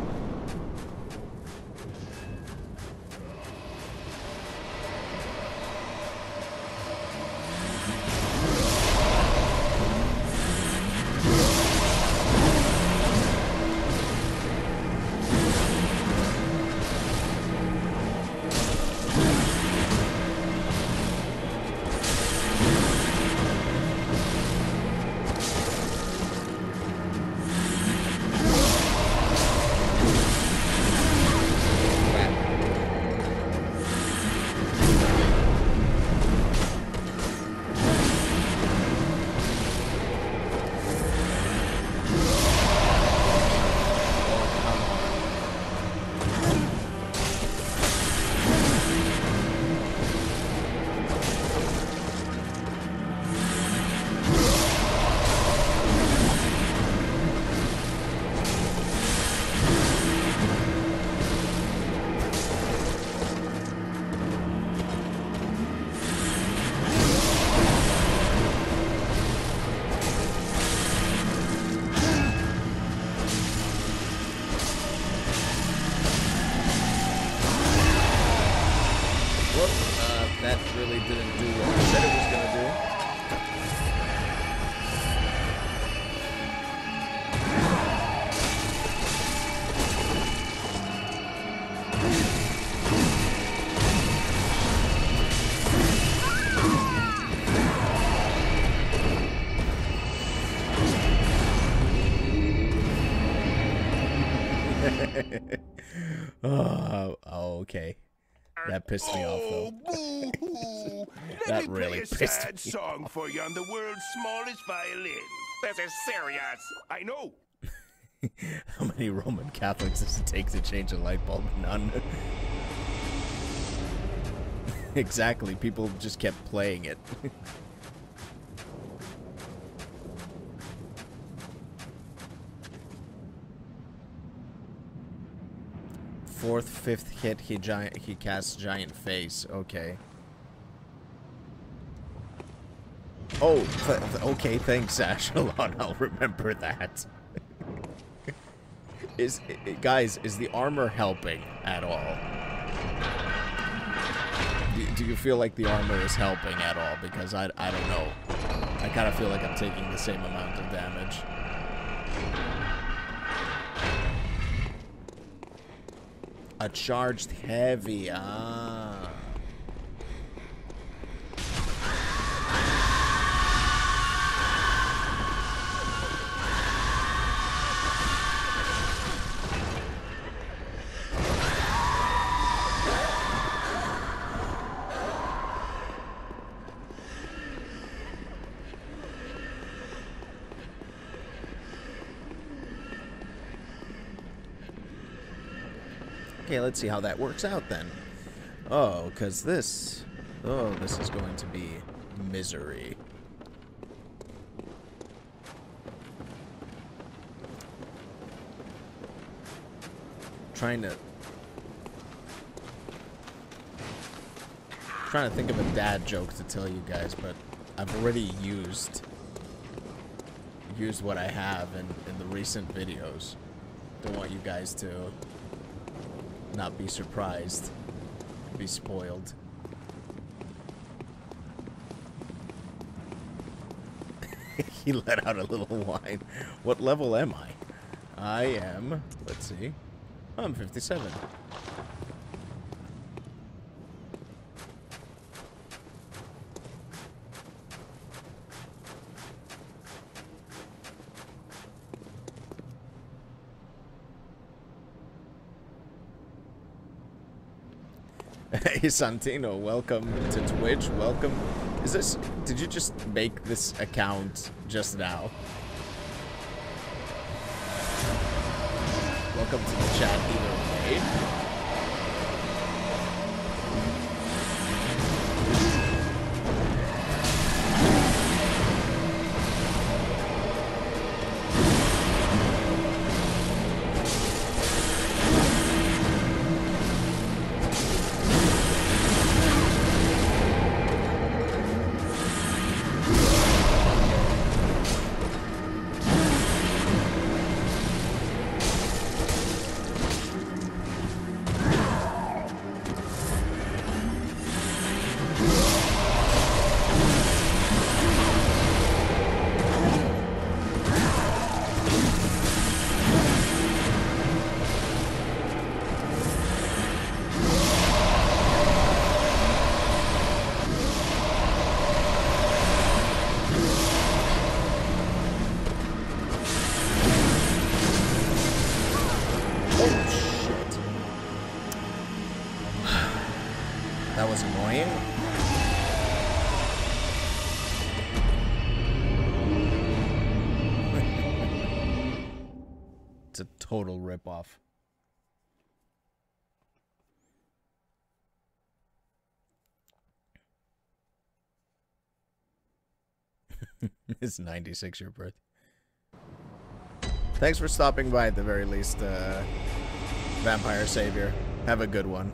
Oh, okay. That pissed me off, though. Boo-hoo. That Let me really play a pissed sad me song for you on the world's smallest violin. This is serious. I know. How many Roman Catholics does it take to change a light bulb? None. Exactly. People just kept playing it. Fourth, fifth hit, he casts giant face. Okay. Oh, okay. Thanks, Ashelon. I'll remember that. Guys, is the armor helping at all? Do you feel like the armor is helping at all? Because I don't know. I kind of feel like I'm taking the same amount of damage. A charged heavy, ah. Okay, let's see how that works out then. Oh, because this... Oh, this is going to be misery. Trying to think of a dad joke to tell you guys, but I've already used what I have in the recent videos. Don't want you guys to not be surprised, be spoiled. He let out a little whine. What level am I? I am, let's see, I'm 57. Hey Santino, welcome to Twitch. Welcome. Did you just make this account just now? Welcome to the chat either way. Total ripoff. It's 96 your birth. Thanks for stopping by at the very least, Vampire Savior. Have a good one.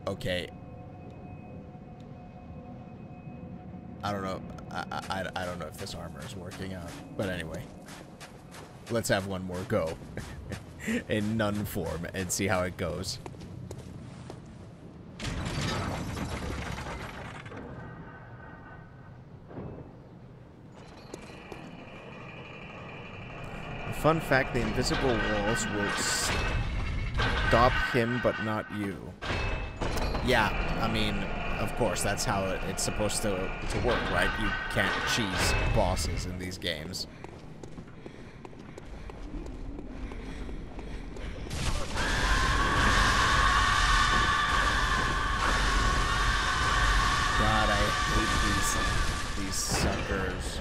Okay. I don't know. I don't know if this armor is working out. But anyway. Let's have one more go. In nun form and see how it goes. Fun fact, the invisible walls will stop him but not you. Yeah, I mean, of course, that's how it's supposed to work, right? You can't cheese bosses in these games. God, I hate these suckers.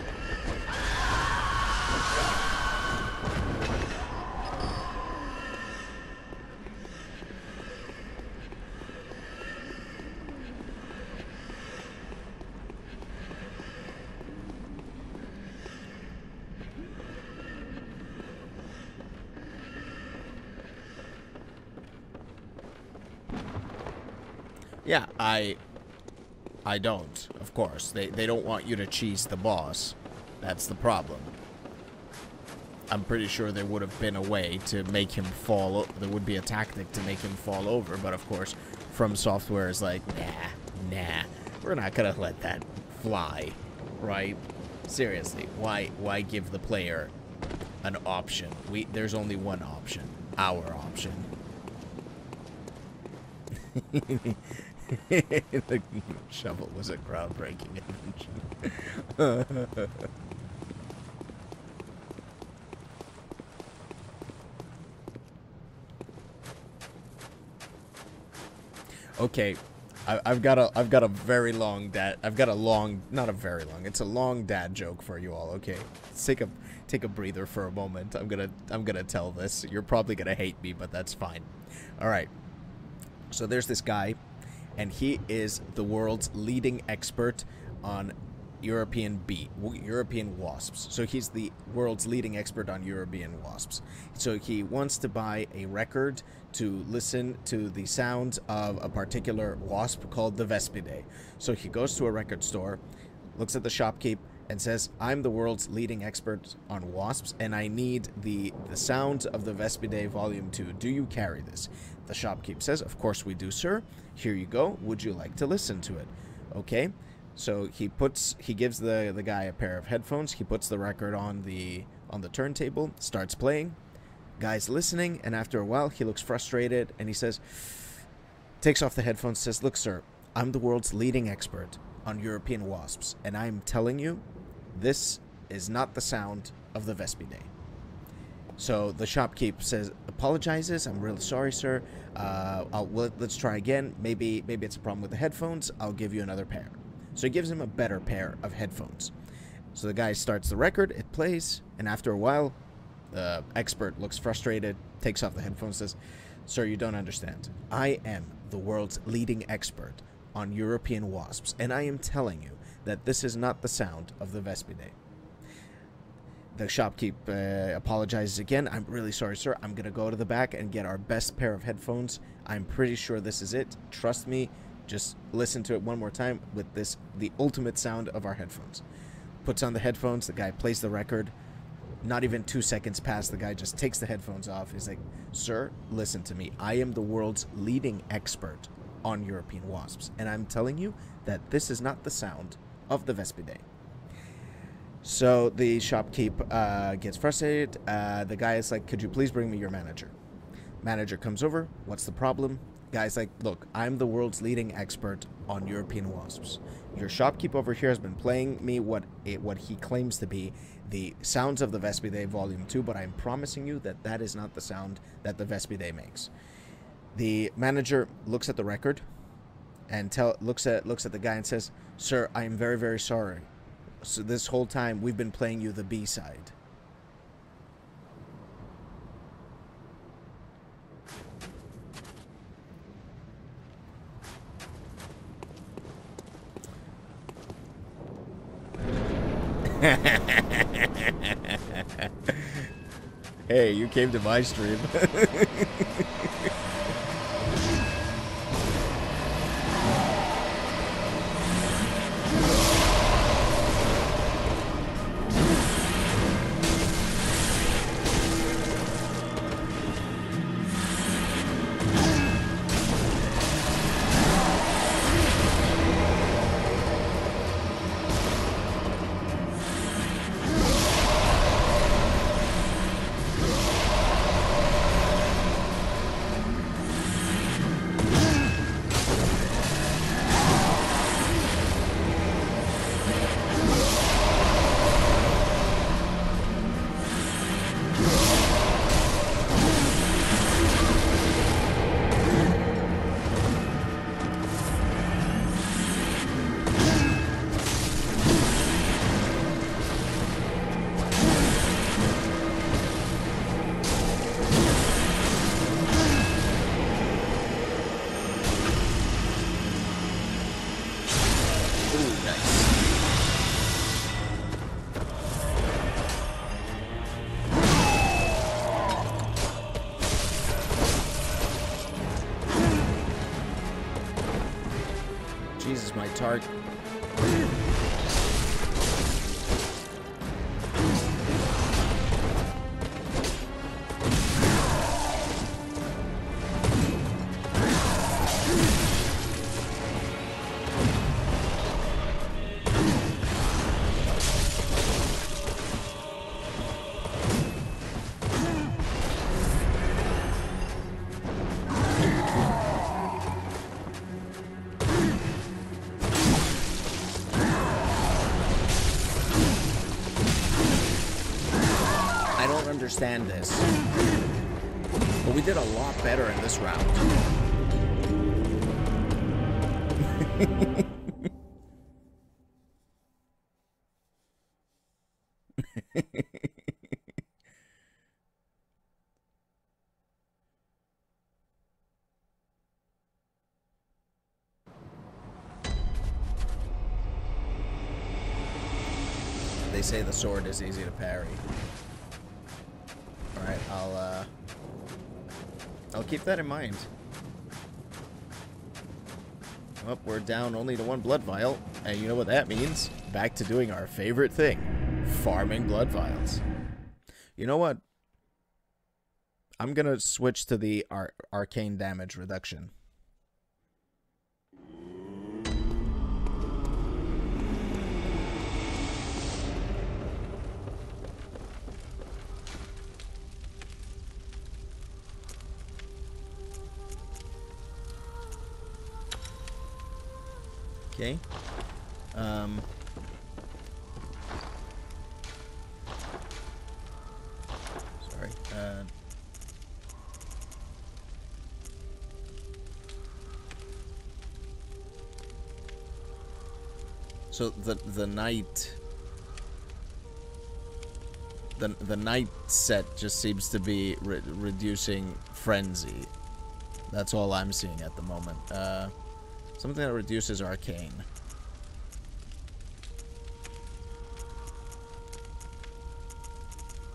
Yeah, I don't, of course. They don't want you to cheese the boss. That's the problem. I'm pretty sure there would have been a way to make him fall. There would be a tactic to make him fall over, but of course, From Software is like, nah, we're not gonna let that fly, right? Seriously, why give the player an option? There's only one option, our option. The shovel was a groundbreaking invention. Okay, I've got a very long not a very long, it's a long dad joke for you all. Okay, let's take a breather for a moment. I'm gonna tell this. You're probably gonna hate me, but that's fine. All right. So there's this guy, and he is the world's leading expert on European wasps. So he's the world's leading expert on European wasps. So he wants to buy a record to listen to the sounds of a particular wasp called the Vespidae. So he goes to a record store, looks at the shopkeep, and says, I'm the world's leading expert on wasps, and I need the sounds of the Vespidae Volume 2. Do you carry this? The shopkeep says, of course we do, sir. Here you go. Would you like to listen to it? Okay. So he gives the guy a pair of headphones. He puts the record on the turntable, starts playing. Guy's listening, and after a while, he looks frustrated, and he says, takes off the headphones, says, look, sir, I'm the world's leading expert on European wasps, and I'm telling you, this is not the sound of the Vespidae. So the shopkeep apologizes. I'm really sorry, sir. Let's try again. Maybe it's a problem with the headphones. I'll give you another pair. So he gives him a better pair of headphones. So the guy starts the record. It plays, and after a while, the expert looks frustrated, takes off the headphones, says, sir, you don't understand. I am the world's leading expert on European wasps, and I am telling you that this is not the sound of the Vespidae. The shopkeep apologizes again. I'm really sorry, sir. I'm going to go to the back and get our best pair of headphones. I'm pretty sure this is it. Trust me. Just listen to it one more time with the ultimate sound of our headphones. Puts on the headphones. The guy plays the record. Not even 2 seconds pass. The guy just takes the headphones off. He's like, sir, listen to me. I am the world's leading expert on European wasps, and I'm telling you that this is not the sound of the Vespidae. So the shopkeep gets frustrated. The guy is like, could you please bring me your manager? Manager comes over. What's the problem? Guy's like, look, I'm the world's leading expert on European wasps. Your shopkeep over here has been playing me what he claims to be the sounds of the Vespidae Volume 2, but I'm promising you that that is not the sound that the Vespidae makes. The manager looks at the record and looks at the guy and says, sir, I am very, very sorry. So this whole time we've been playing you the B-side. Hey, you came to my stream. Jesus, my target. Understand this, but we did a lot better in this round. They say the sword is easy to parry. Alright, I'll keep that in mind. Well, we're down only to 1 blood vial, and you know what that means? Back to doing our favorite thing, farming blood vials. You know what? I'm gonna switch to the arcane damage reduction. Okay. Sorry. So the knight, the knight set just seems to be reducing frenzy. That's all I'm seeing at the moment. Something that reduces arcane.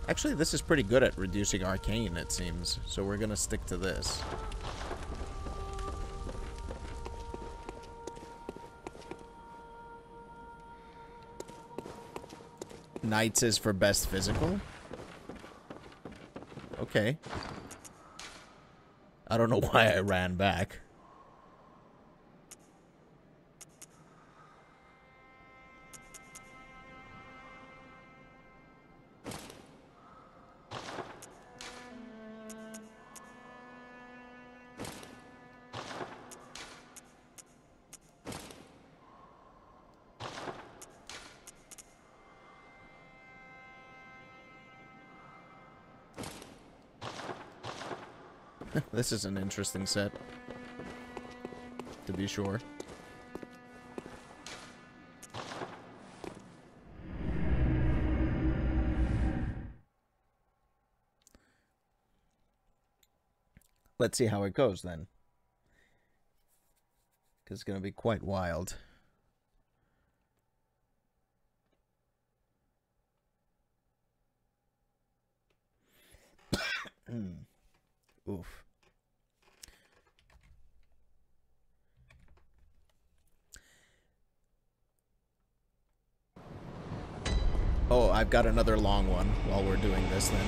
Actually, this is pretty good at reducing arcane, it seems. So we're gonna stick to this. Knights is for best physical? Okay. I don't know why I ran back. This is an interesting set, to be sure. Let's see how it goes then, because it's going to be quite wild. Oof. Oh, I've got another long one while we're doing this then.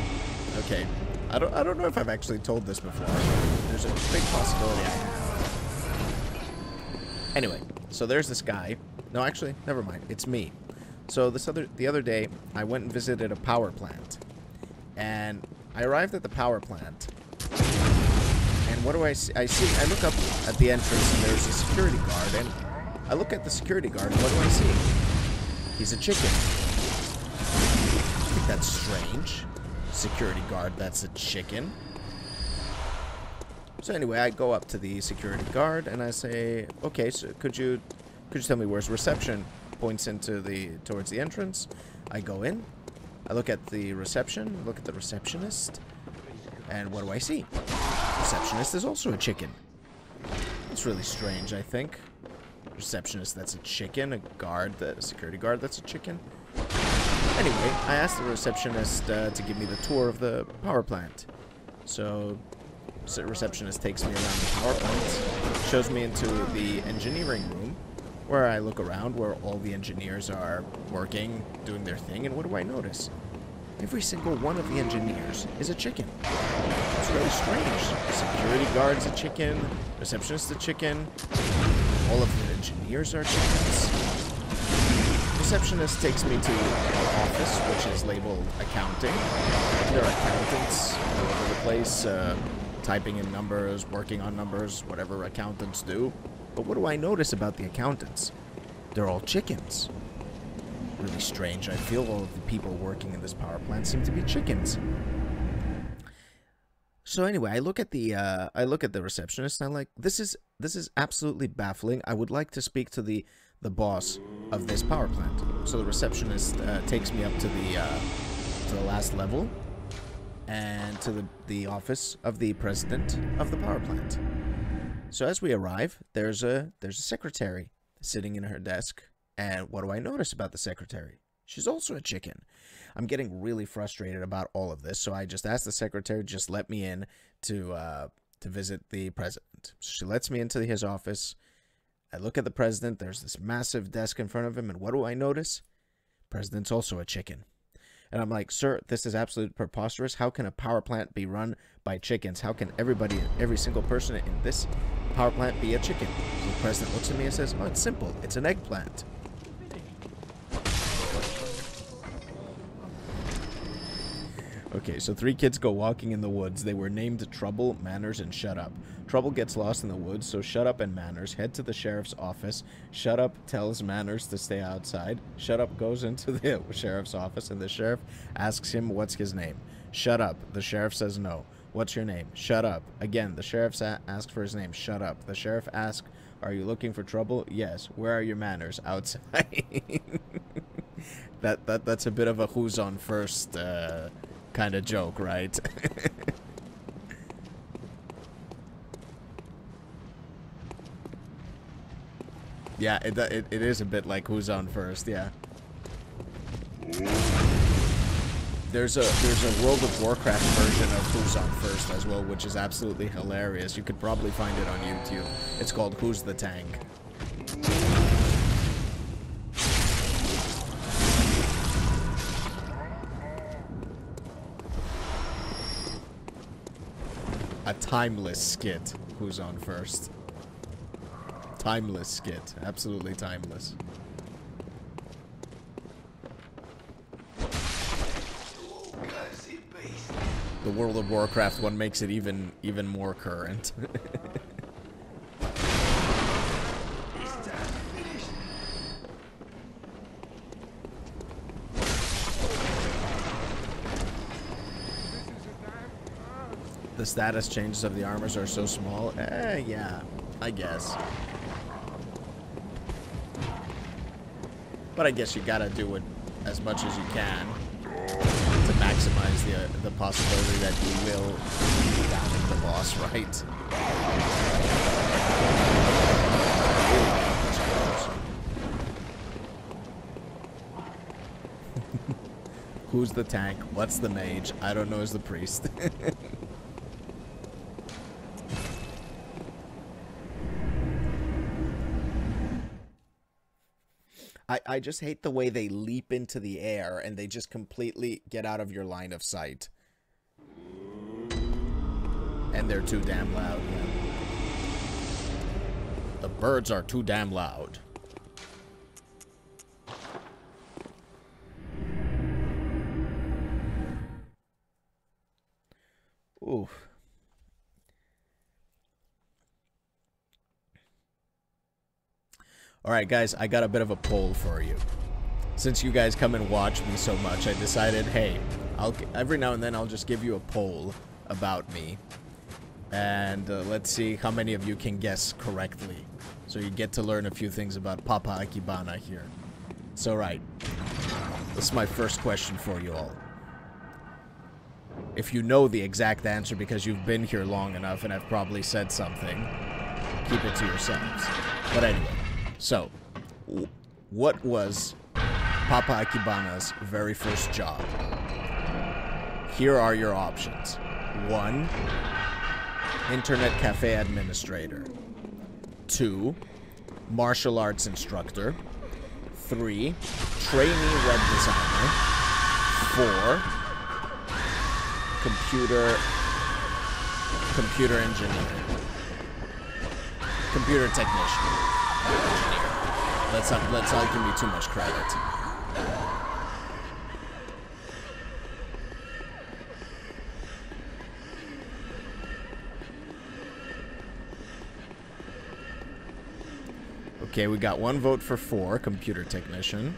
Okay. I don't know if I've actually told this before. There's a big possibility I have. Anyway, so there's this guy. No, actually, never mind. It's me. So the other day, I went and visited a power plant. And I arrived at the power plant. And what do I see? I look up at the entrance and there's a security guard. And I look at the security guard and what do I see? He's a chicken. I think that's strange. Security guard, that's a chicken. So anyway, I go up to the security guard and I say, okay, so could you tell me where's reception? Points towards the entrance. I go in. I look at the reception, look at the receptionist, and what do I see? Receptionist is also a chicken. It's really strange, I think. Receptionist, that's a chicken. A security guard, that's a chicken. Anyway, I asked the receptionist to give me the tour of the power plant. So, the receptionist takes me around the power plant, shows me into the engineering room, where I look around where all the engineers are working, doing their thing, and what do I notice? Every single one of the engineers is a chicken. It's really strange. The security guard's a chicken, receptionist's a chicken, all of the engineers are chickens. Receptionist takes me to our office, which is labeled accounting. There are accountants all over the place, typing in numbers, working on numbers, whatever accountants do. But what do I notice about the accountants? They're all chickens. Really strange. I feel all of the people working in this power plant seem to be chickens. So anyway, I look at the receptionist and I'm like, this is absolutely baffling. I would like to speak to the boss of this power plant. So the receptionist takes me up to the last level and to the office of the president of the power plant. So as we arrive, there's a secretary sitting in her desk. And what do I notice about the secretary? She's also a chicken. I'm getting really frustrated about all of this, so I just asked the secretary to just let me in to visit the president. So she lets me into his office. I look at the president. There's this massive desk in front of him, and what do I notice? President's also a chicken. And I'm like, sir, this is absolutely preposterous. How can a power plant be run by chickens? How can every single person in this power plant be a chicken? So the president looks at me and says, oh, it's simple. It's an eggplant. Okay, so 3 kids go walking in the woods. They were named Trouble, Manners, and Shut Up. Trouble gets lost in the woods, so Shut Up and Manners head to the sheriff's office. Shut Up tells Manners to stay outside. Shut Up goes into the sheriff's office, and the sheriff asks him what's his name. Shut Up. The sheriff says no. What's your name? Shut Up. Again, the sheriff asks for his name. Shut Up. The sheriff asks, are you looking for trouble? Yes. Where are your manners? Outside. That's a bit of a who's on first kind of joke, right? Yeah, it is a bit like who's on first, yeah. There's a World of Warcraft version of Who's on First as well, which is absolutely hilarious. You could probably find it on YouTube. It's called Who's the Tank. A timeless skit. Who's on first? Timeless skit. Absolutely timeless. The World of Warcraft one makes it even more current. The status changes of the armors are so small. Yeah, I guess. But I guess you gotta do it as much as you can to maximize the possibility that you will down the boss, right? Who's the tank? What's the mage? I don't know. Is the priest? I just hate the way they leap into the air and they just completely get out of your line of sight. And they're too damn loud. Yeah. The birds are too damn loud. Oof. Alright guys, I got a bit of a poll for you. Since you guys come and watch me so much, I decided, hey, every now and then I'll just give you a poll about me. And let's see how many of you can guess correctly. So you get to learn a few things about Papa Akibana here. So right, this is my first question for you all. If you know the exact answer because you've been here long enough and I've probably said something, keep it to yourselves. But anyway. So, what was Papa Akibana's very first job? Here are your options. 1. Internet cafe administrator. 2. martial arts instructor. 3, trainee web designer. 4, computer engineer. Computer technician. Engineer. Let's not give me too much credit. Okay, we got 1 vote for 4, computer technician.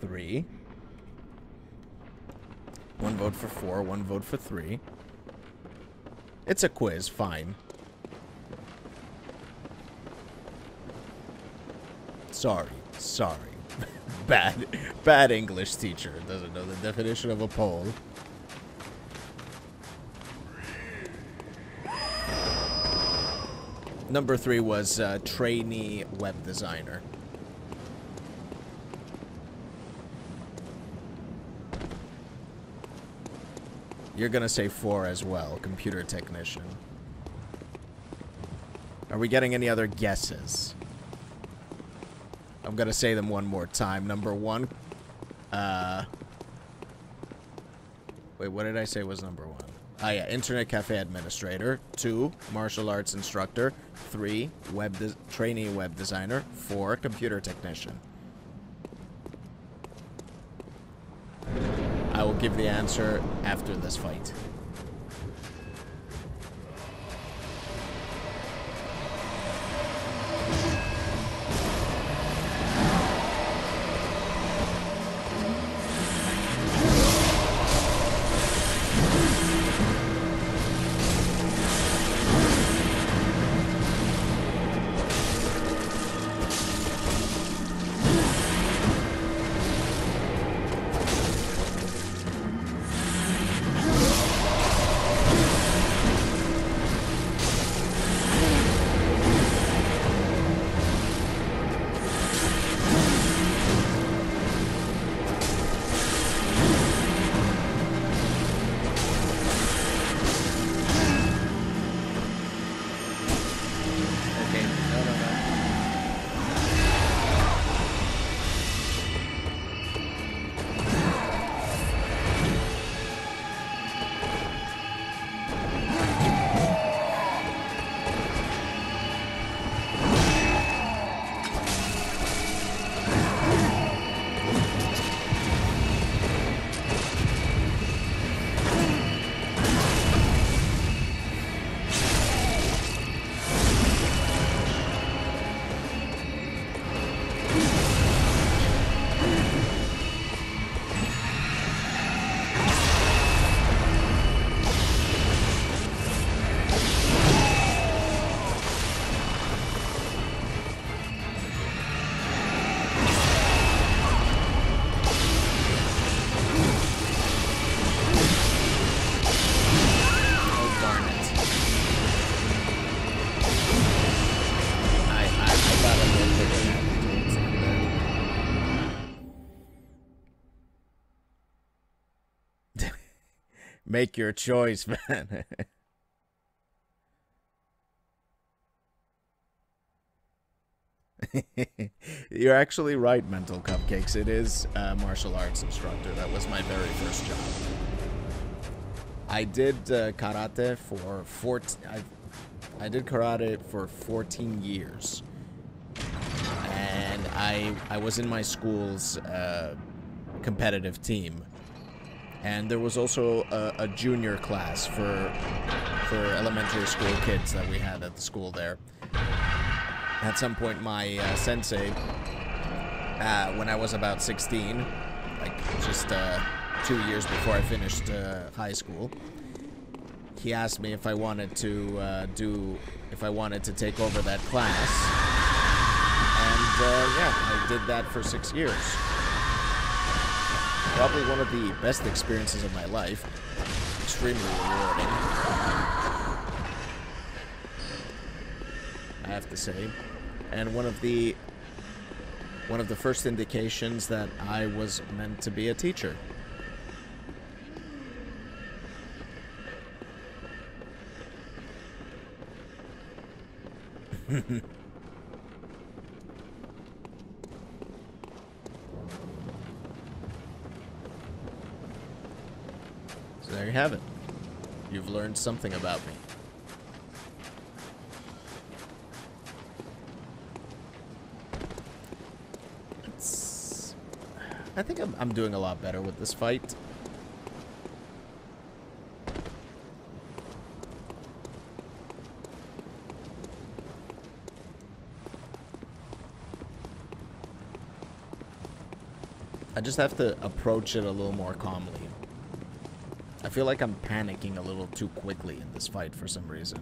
Three. 1 vote for 4, 1 vote for 3. It's a quiz, fine. Sorry. Bad English teacher. Doesn't know the definition of a poll. Number 3 was trainee web designer. You're gonna say 4 as well, computer technician. Are we getting any other guesses? I'm gonna say them one more time. Number 1, wait, what did I say was number 1? Ah, yeah, internet cafe administrator. 2, martial arts instructor. 3, trainee web designer. 4, computer technician. I will give the answer after this fight. Make your choice, man. You're actually right, Mental Cupcakes. It is a martial arts instructor. That was my very first job. I did karate for 14 years. And I was in my school's competitive team. And there was also a junior class for elementary school kids that we had at the school there. At some point, my sensei, when I was about 16, like just 2 years before I finished high school, he asked me if I wanted to take over that class, and yeah, I did that for 6 years. Probably one of the best experiences of my life. Extremely rewarding, I have to say. And one of the first indications that I was meant to be a teacher. So there you have it. You've learned something about me. I think I'm doing a lot better with this fight. I just have to approach it a little more calmly. I feel like I'm panicking a little too quickly in this fight for some reason.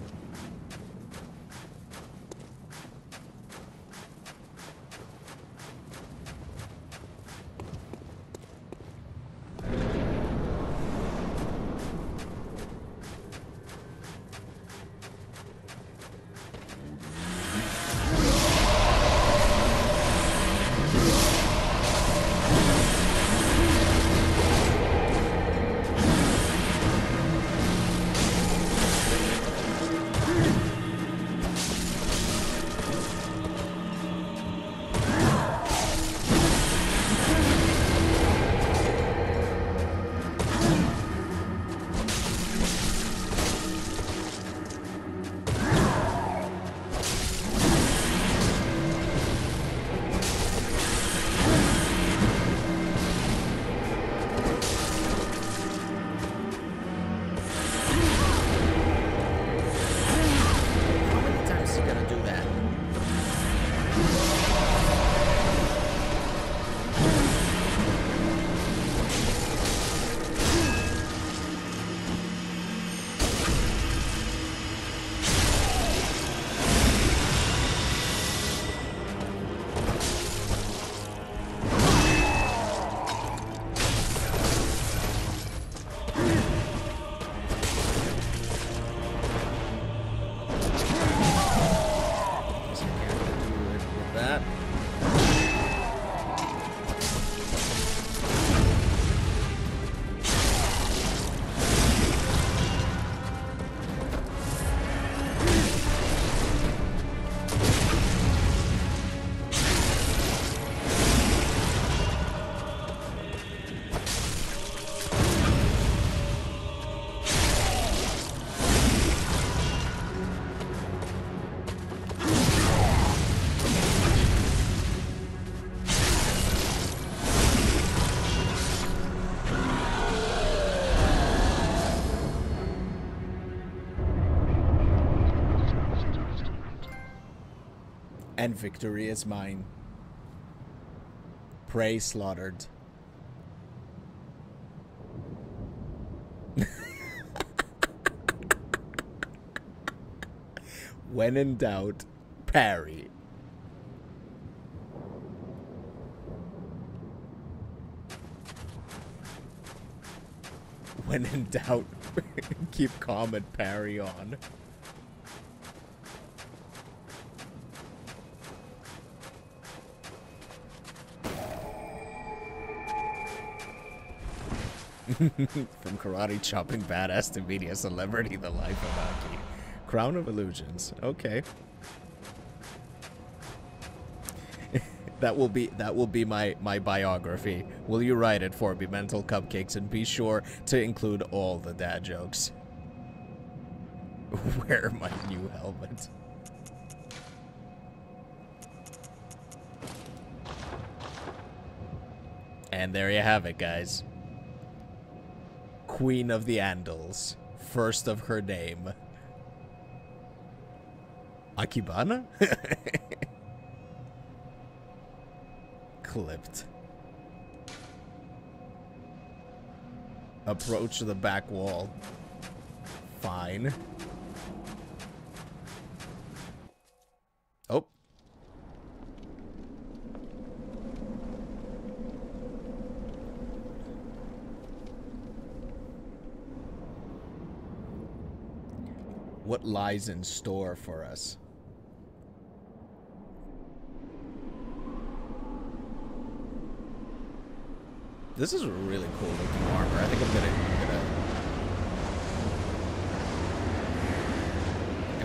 And victory is mine. Prey slaughtered. When in doubt, parry. When in doubt, keep calm and parry on. From karate chopping badass to media celebrity, the life of Aki. Crown of Illusions. Okay. that will be my biography. Will you write it for me, Mental Cupcakes, and be sure to include all the dad jokes. Wear my new helmet. And there you have it, guys. Queen of the Andals. First of her name. Akibana? Clipped. Approach the back wall. Fine. Oh. What lies in store for us? This is a really cool looking armor. I think I'm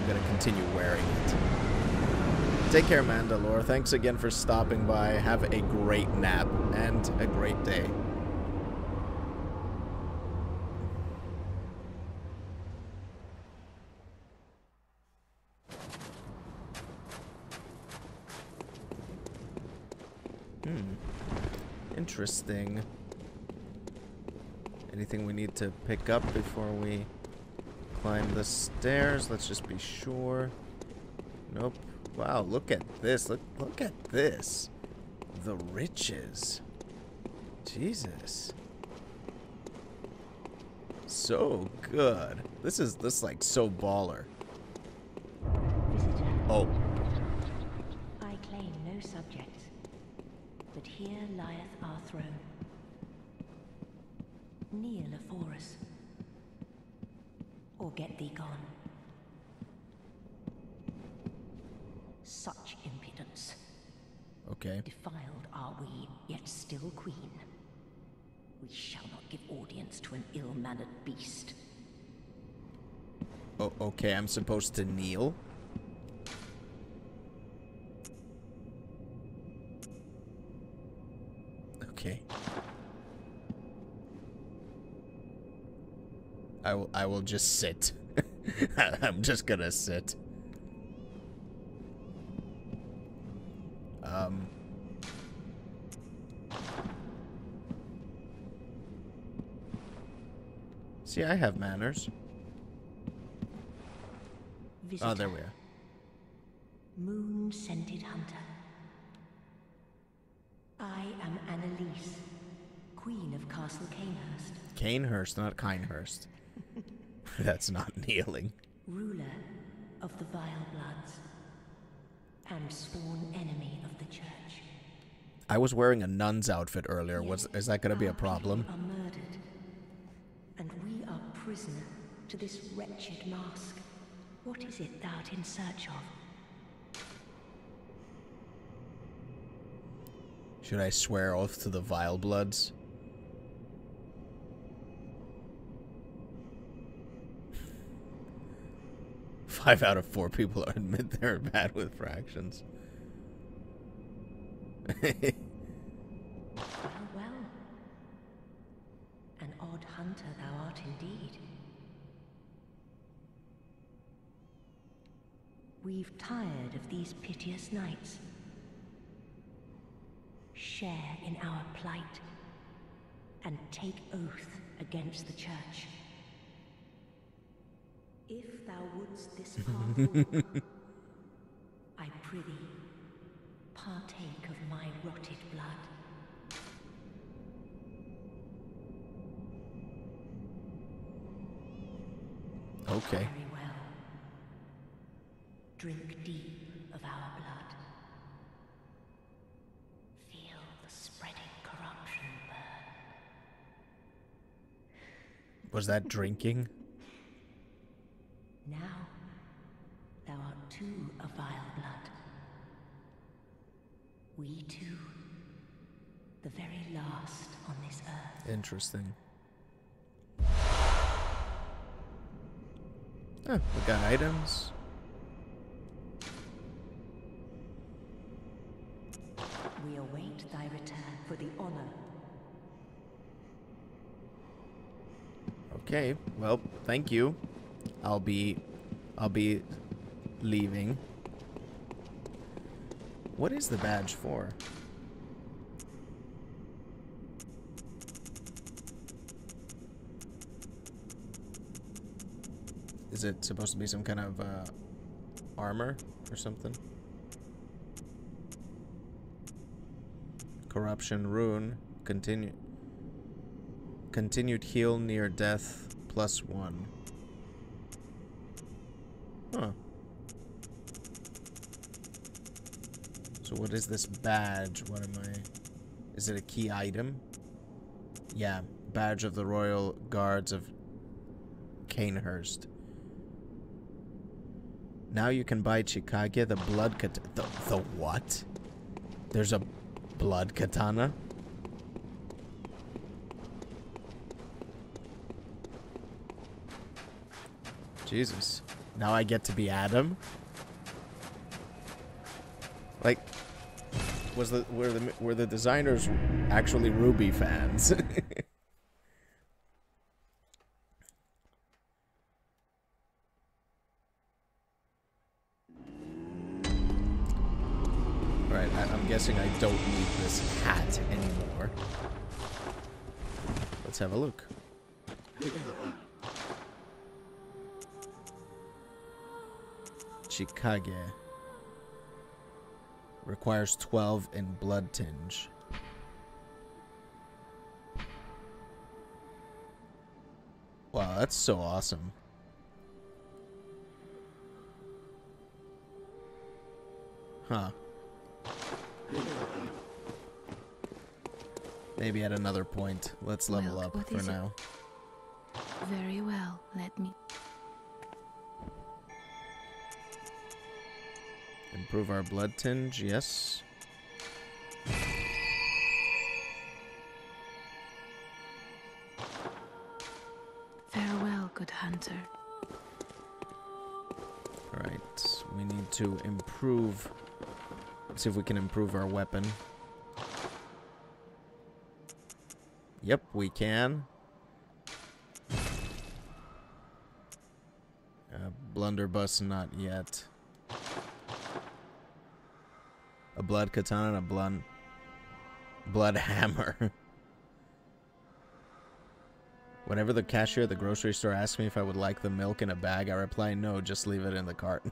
gonna continue wearing it. Take care, Mandalore. Thanks again for stopping by. Have a great nap and a great day. Interesting. Anything we need to pick up before we climb the stairs? Let's just be sure. Nope. Wow, look at this. Look at this. The riches. Jesus. So good. This like so baller. Visitor. Oh. I claim no subjects, but here lieth our throne. Kneel afore us, or get thee gone. Such impudence. Okay. Defiled are we, yet still queen. We shall not give audience to an ill-mannered beast. Oh, okay, I'm supposed to kneel? Okay. I will just sit. I'm just gonna sit. See, I have manners. Visitor. Oh, there we are. Moon-scented hunter. I am Annalise, Queen of Castle Canehurst. Canehurst, not Kinehurst. That's not kneeling. Ruler of the Vile Bloods, and sworn enemy of the Church. I was wearing a nun's outfit earlier. Is that going to be a problem? Our people are murdered, and we are prisoner to this wretched mask. What is it thou art in search of? Should I swear oath to the Vile Bloods? Five out of 4 people admit they're bad with fractions. Well. An odd hunter thou art indeed. We've tired of these piteous nights. Share in our plight, and take oath against the Church. If thou wouldst this path walk, I prithee, partake of my rotted blood. Okay. Very well. Drink deep of our blood. Feel the spreading corruption burn. Was that drinking? Now, thou art too a vile blood. We two, the very last on this earth. Interesting. Oh, we got items. We await thy return for the honor. Okay, well, thank you. I'll be leaving. What is the badge for? Is it supposed to be some kind of armor or something? Corruption rune. Continued heal near death +1. Huh. So what is this badge? What am I... Is it a key item? Yeah. Badge of the Royal Guards of Canehurst. Now you can buy Chikage, the blood katana. The what? There's a blood katana? Jesus. Now I get to be Adam? Like, were the designers actually Ruby fans? Alright, I'm guessing I don't need this hat anymore. Let's have a look. Chikage. Requires 12 in blood tinge. Wow, that's so awesome. Huh. Maybe at another point. Let's level up for now. Very well, let me... Improve our blood tinge, yes. Farewell, good hunter. Alright, we need to improve... Let's see if we can improve our weapon. Yep, we can. Blunderbuss, not yet. A blood katana and a blood hammer. Whenever the cashier at the grocery store asks me if I would like the milk in a bag, I reply, no, just leave it in the cart.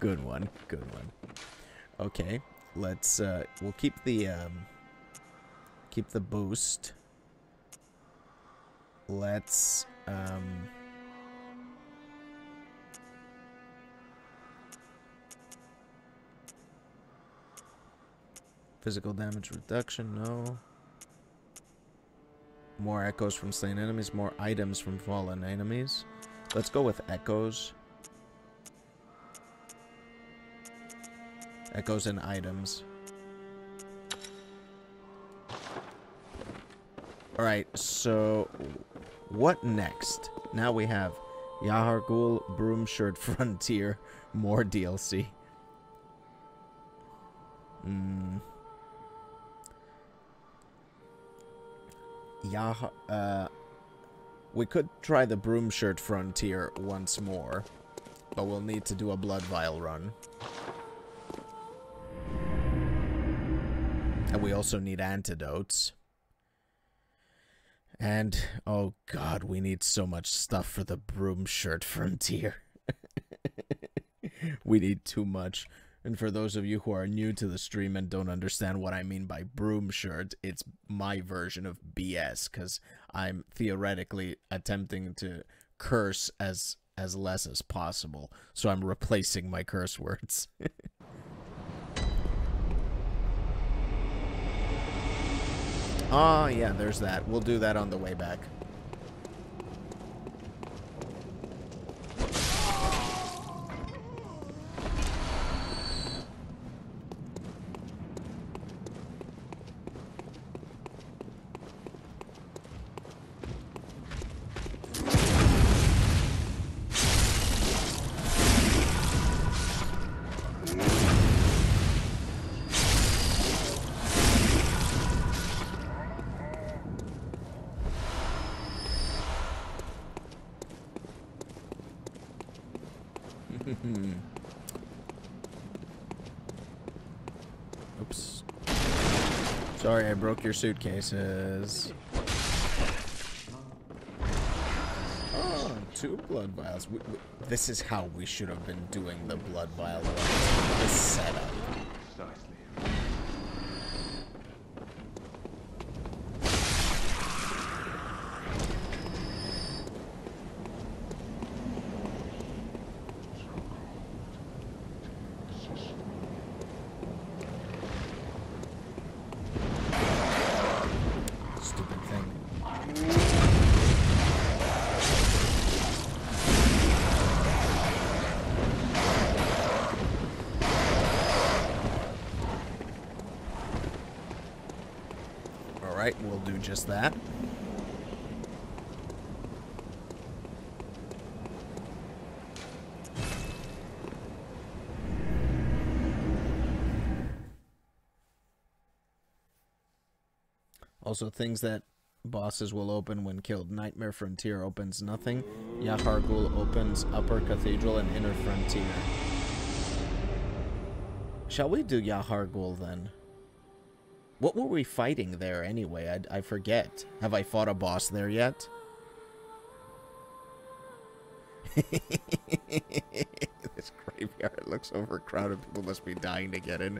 Good one, good one. Okay, let's, we'll keep the boost. Let's, physical damage reduction, no. More echoes from slain enemies, more items from fallen enemies. Let's go with echoes. Echoes and items. Alright, so what next? Now we have Yahar'gul, Broomshirt Frontier, more DLC. We could try the Broomshirt Frontier once more, but we'll need to do a Blood Vial run. And we also need antidotes. And, oh god, we need so much stuff for the Broomshirt Frontier. We need too much. And for those of you who are new to the stream and don't understand what I mean by Broomshirt, it's my version of BS, because I'm theoretically attempting to curse as less as possible. So I'm replacing my curse words. Oh, yeah, there's that. We'll do that on the way back. Oops. Sorry, I broke your suitcases. Oh, 2 blood vials. This is how we should have been doing the blood vial runs. This setup. We'll do just that. Also, things that bosses will open when killed. Nightmare Frontier opens nothing. Yahar'gul opens Upper Cathedral and Inner Frontier. Shall we do Yahar'gul then? What were we fighting there anyway? I forget. Have I fought a boss there yet? This graveyard looks overcrowded. People must be dying to get in.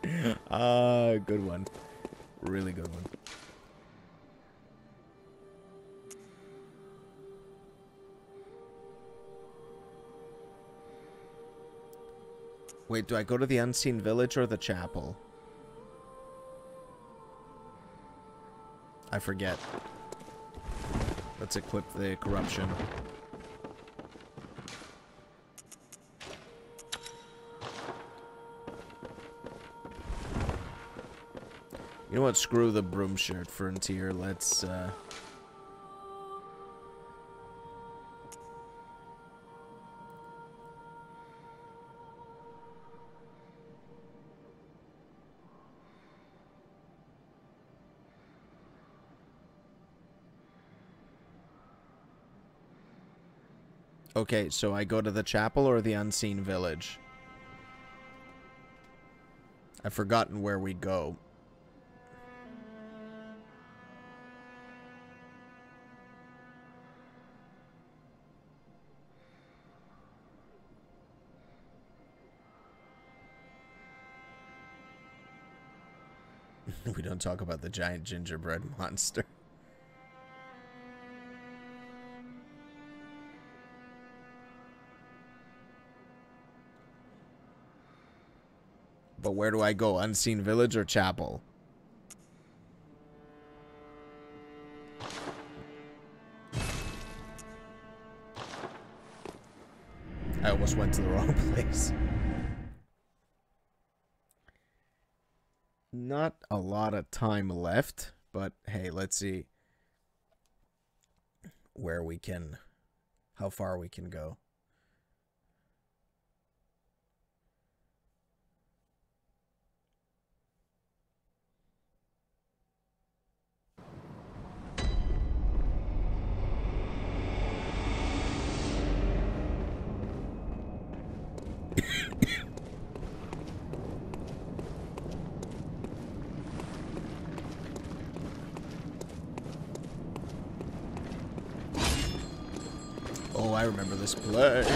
Good one. Really good one. Wait, do I go to the Unseen Village or the chapel? I forget. Let's equip the corruption. You know what? Screw the broom shirt frontier. Let's, Okay, so I go to the chapel or the Unseen Village? I've forgotten where we go. We don't talk about the giant gingerbread monster. But where do I go? Unseen Village or chapel? I almost went to the wrong place. Not a lot of time left, but hey, let's see where we can, how far we can go. Oh, I remember this place.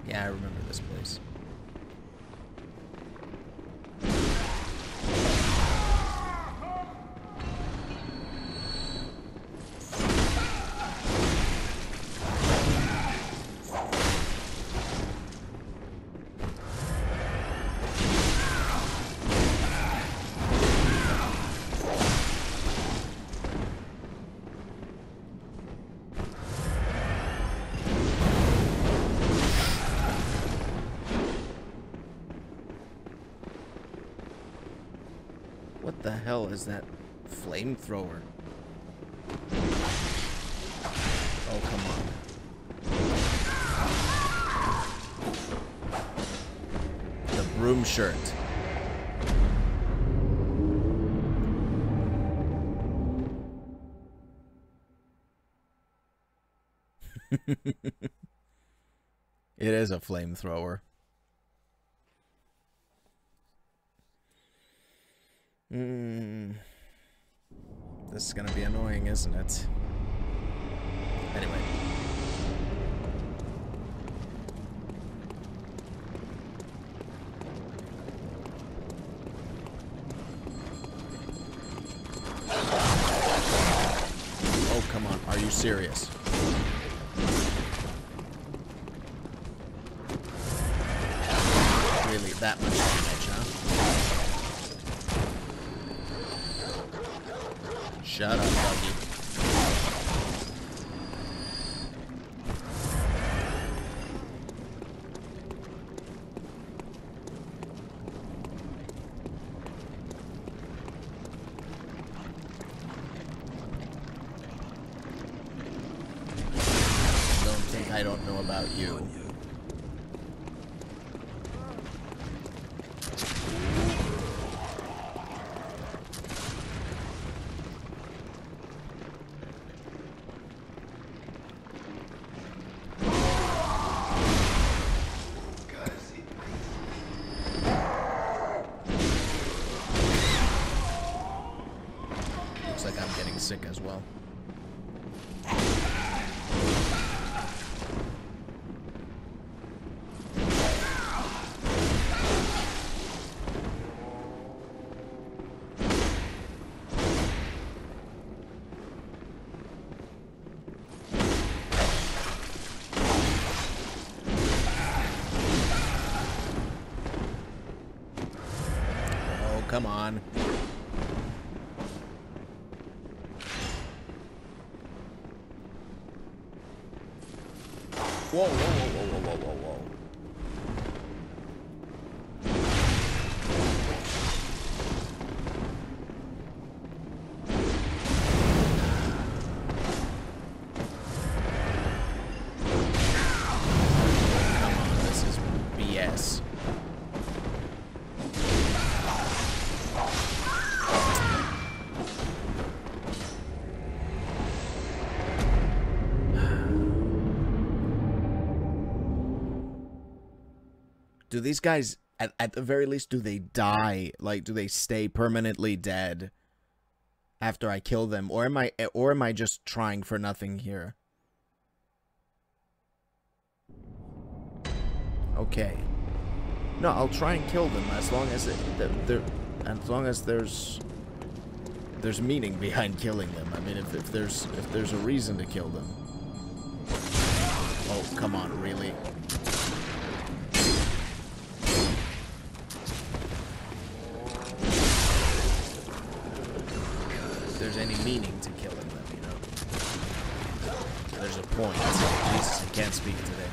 Yeah, I remember this place. What the hell is that flamethrower? Oh, come on. The broom shirt. It is a flamethrower. This is gonna be annoying, isn't it? Anyway. Oh, come on. Are you serious? Really, that much damage, huh? Shut up, doggy. Don't think I don't know about you. Looks like I'm getting sick as well. Oh, come on. Whoa, whoa, whoa, whoa, whoa, whoa, whoa, whoa. Come on, this is BS. Do these guys, at the very least, do they die? Like, do they stay permanently dead after I kill them? Or am I just trying for nothing here? Okay. No, I'll try and kill them as long as there's meaning behind killing them. I mean, if there's a reason to kill them. Oh, come on, really? There's any meaning to killing them, you know? There's a point. Jesus, I can't speak today.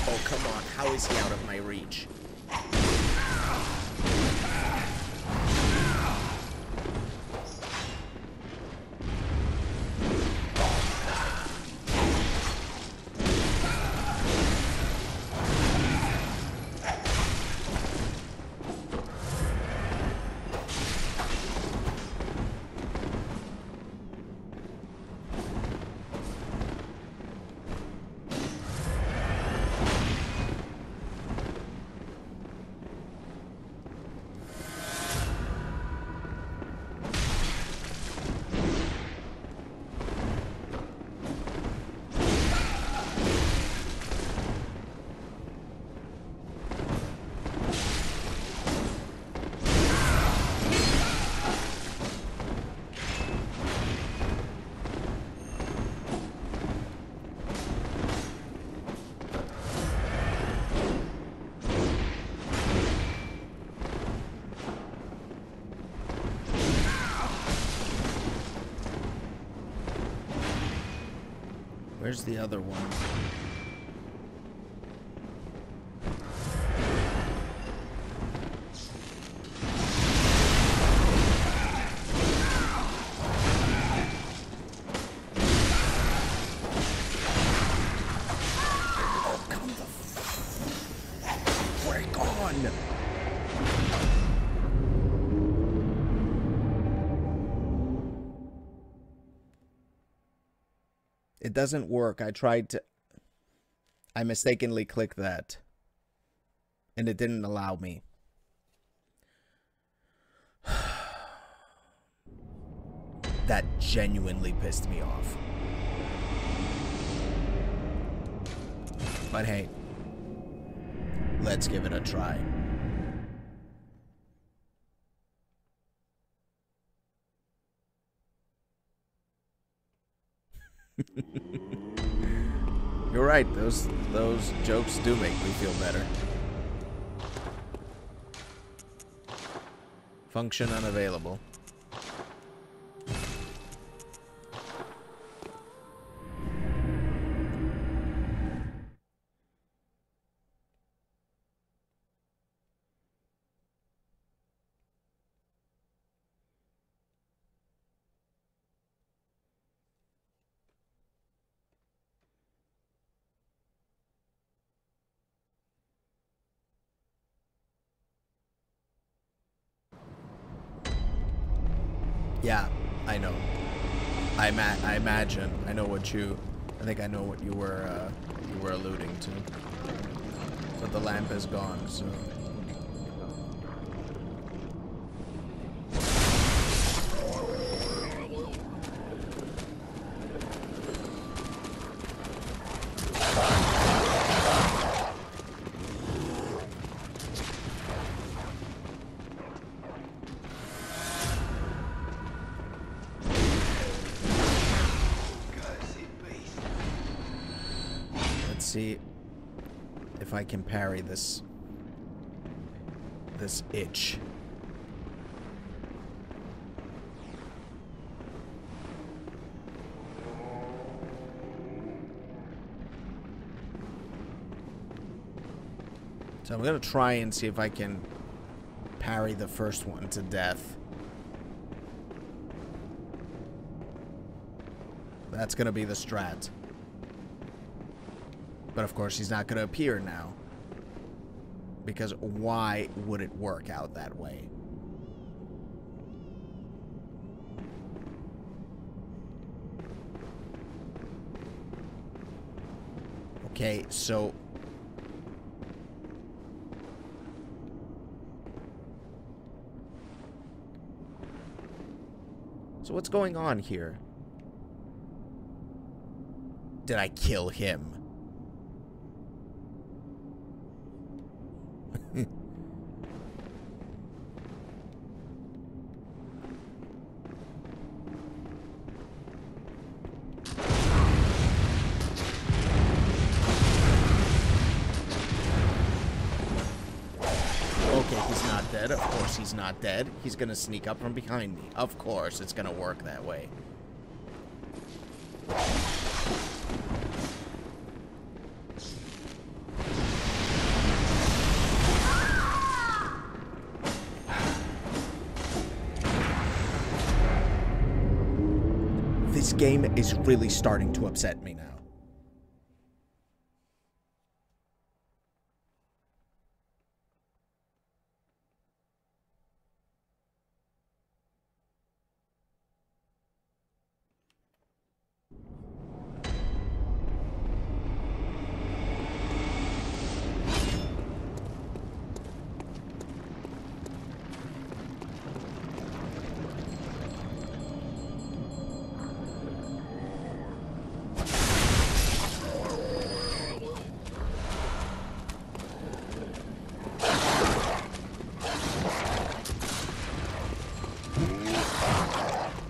Oh, come on. How is he out of my reach? Where's the other one? Oh, come the break on! It doesn't work. I mistakenly clicked that. And it didn't allow me. That genuinely pissed me off. But hey, let's give it a try. You're right, those jokes do make me feel better. Function unavailable. Yeah, I know. I imagine. I know what you. I think I know what you were alluding to. But the lamp is gone, so. See if I can parry this itch. So I'm gonna try and see if I can parry the first one to death. That's gonna be the strat. But of course, he's not going to appear now. Because why would it work out that way? Okay, so... So what's going on here? Did I kill him? Of course he's not dead. He's gonna sneak up from behind me. Of course it's gonna work that way. This game is really starting to upset me now.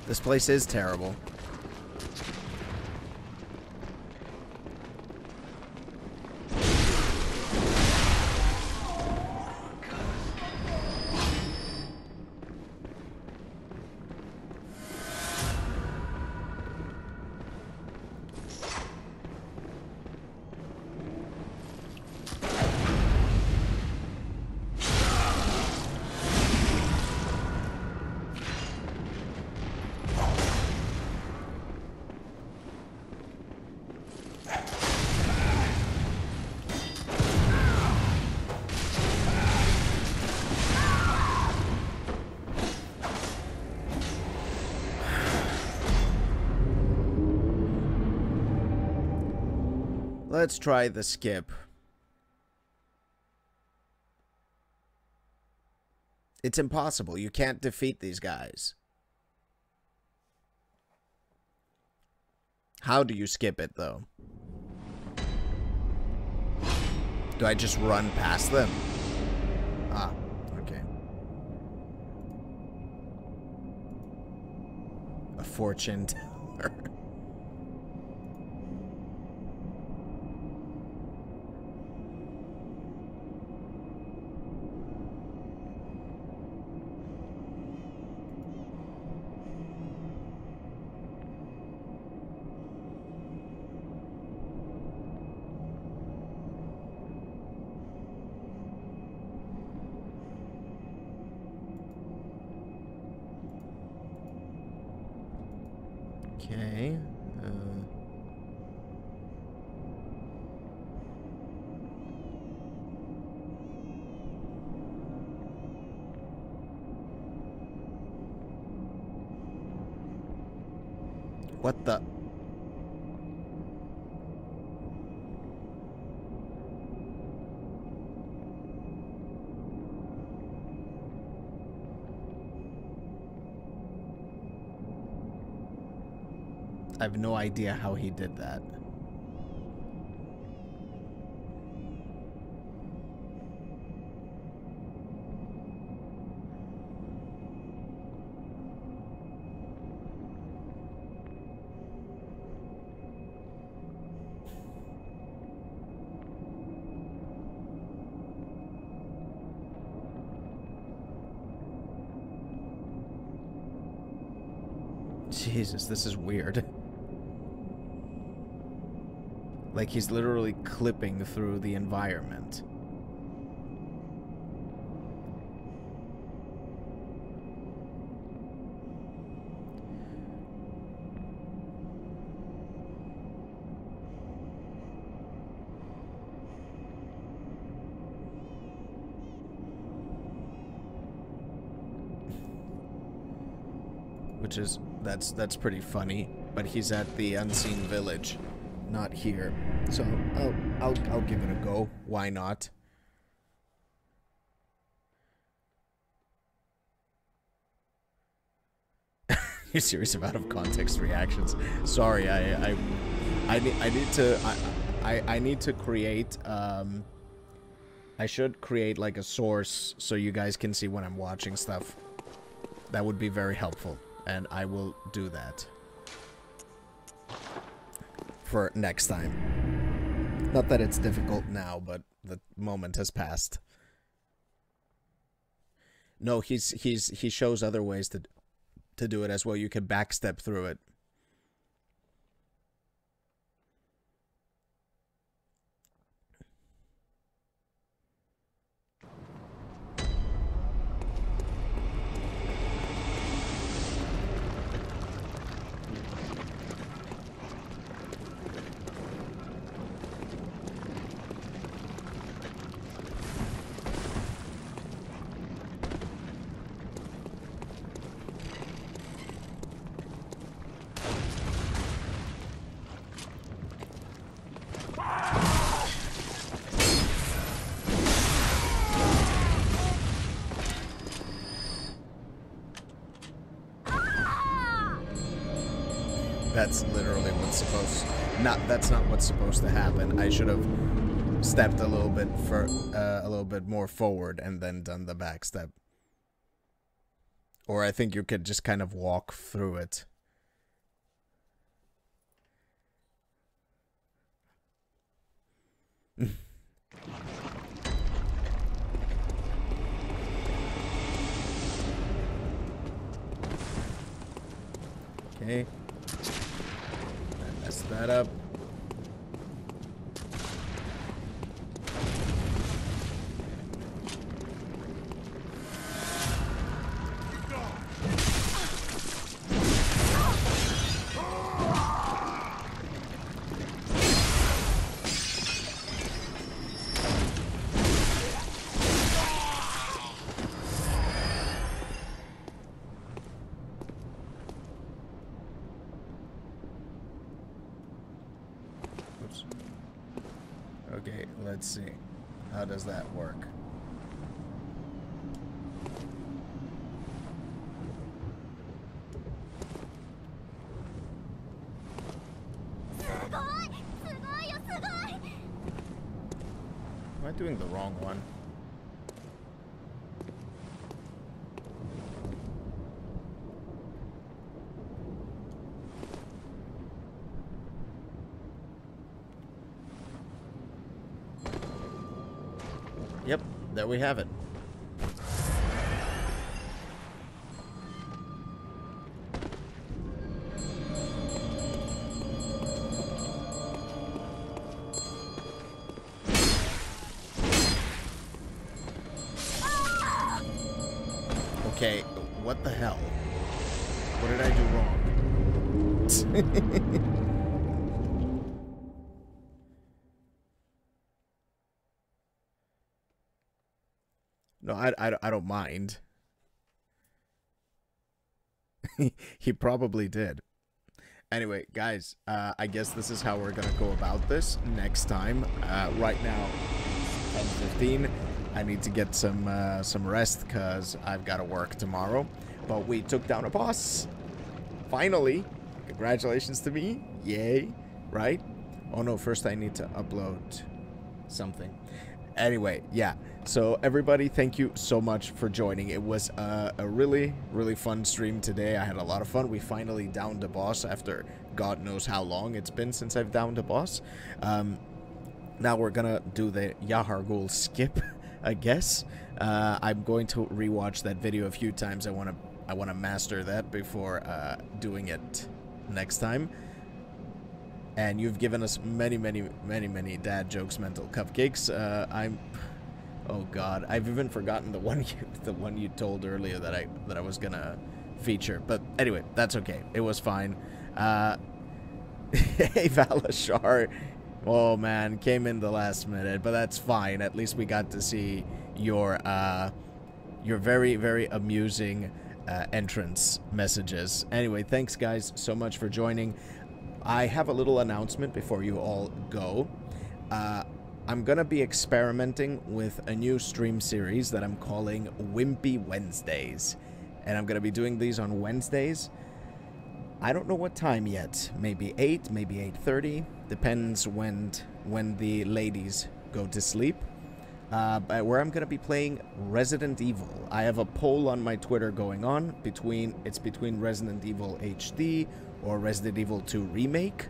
This place is terrible. Let's try the skip. It's impossible. You can't defeat these guys. How do you skip it, though? Do I just run past them? Ah, okay. A fortune teller. Okay. What the? I have no idea how he did that. Jesus, this is weird. Like he's literally clipping through the environment. Which is, that's pretty funny, but he's at the unseen village, not here. So I'll give it a go. Why not? Your series of out of context reactions. Sorry, I need to create I should create like a source so you guys can see when I'm watching stuff. That would be very helpful, and I will do that for next time. Not that it's difficult now, but the moment has passed. No, he shows other ways to do it as well. You can backstep through it. That's literally what's supposed... That's not what's supposed to happen. I should have stepped a little bit more forward and then done the back step. Or I think you could just kind of walk through it. Okay. Mess that up. Okay, let's see. How does that work? Am I doing the wrong one? Yep, there we have it. Okay, what the hell? What did I do wrong? it. No, I don't mind. He probably did. Anyway, guys, I guess this is how we're gonna go about this next time. Right now, 10:15. I need to get some rest because I've got to work tomorrow. But we took down a boss. Finally. Congratulations to me. Yay. Right? Oh no, first I need to upload something. Anyway, yeah. So everybody, thank you so much for joining. It was a really, really fun stream today. I had a lot of fun. We finally downed a boss after God knows how long it's been since I've downed a boss. Now we're gonna do the Yahar'gul skip, I guess. I'm going to rewatch that video a few times. I wanna master that before doing it next time. And you've given us many dad jokes, mental cupcakes. Oh God, I've even forgotten the one you told earlier that I was gonna feature. But anyway, that's okay. It was fine. Hey Valashar, oh man, came in the last minute, but that's fine. At least we got to see your very amusing entrance messages. Anyway, thanks guys so much for joining. I have a little announcement before you all go. I'm gonna be experimenting with a new stream series that I'm calling Wimpy Wednesdays. And I'm gonna be doing these on Wednesdays. I don't know what time yet. Maybe 8, maybe 8:30. Depends when the ladies go to sleep. Where I'm gonna be playing Resident Evil. I have a poll on my Twitter going on between Resident Evil HD or Resident Evil 2 Remake.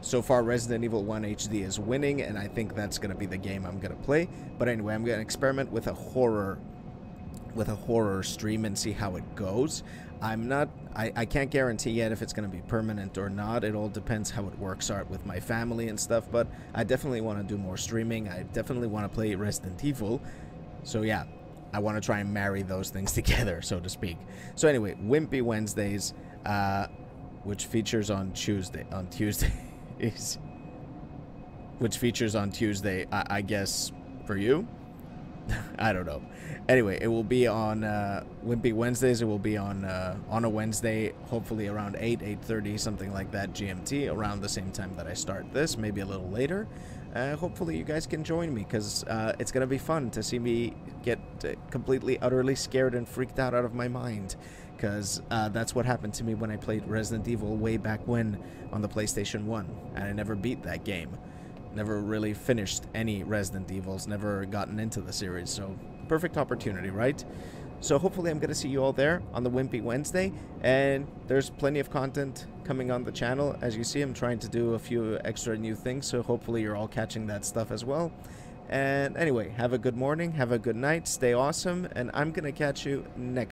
So far, Resident Evil 1 HD is winning, and I think that's going to be the game I'm going to play. But anyway, I'm going to experiment with a horror stream and see how it goes. I can't guarantee yet if it's going to be permanent or not. It all depends how it works out with my family and stuff, but I definitely want to do more streaming. I definitely want to play Resident Evil. So yeah, I want to try and marry those things together, so to speak. So anyway, Wimpy Wednesdays, which features on Tuesday, which features on Tuesday, I guess, for you? I don't know. Anyway, it will be on Wimpy Wednesdays. It will be on a Wednesday, hopefully around 8:30, something like that, GMT, around the same time that I start this, maybe a little later. Hopefully you guys can join me, because it's going to be fun to see me get completely, utterly scared and freaked out of my mind. Because that's what happened to me when I played Resident Evil way back when on the PlayStation 1. And I never beat that game. Never really finished any Resident Evils. Never gotten into the series. So, perfect opportunity, right? So hopefully I'm going to see you all there on the Wimpy Wednesday. And there's plenty of content coming on the channel. As you see, I'm trying to do a few extra new things. So hopefully you're all catching that stuff as well. And anyway, have a good morning. Have a good night. Stay awesome. And I'm going to catch you next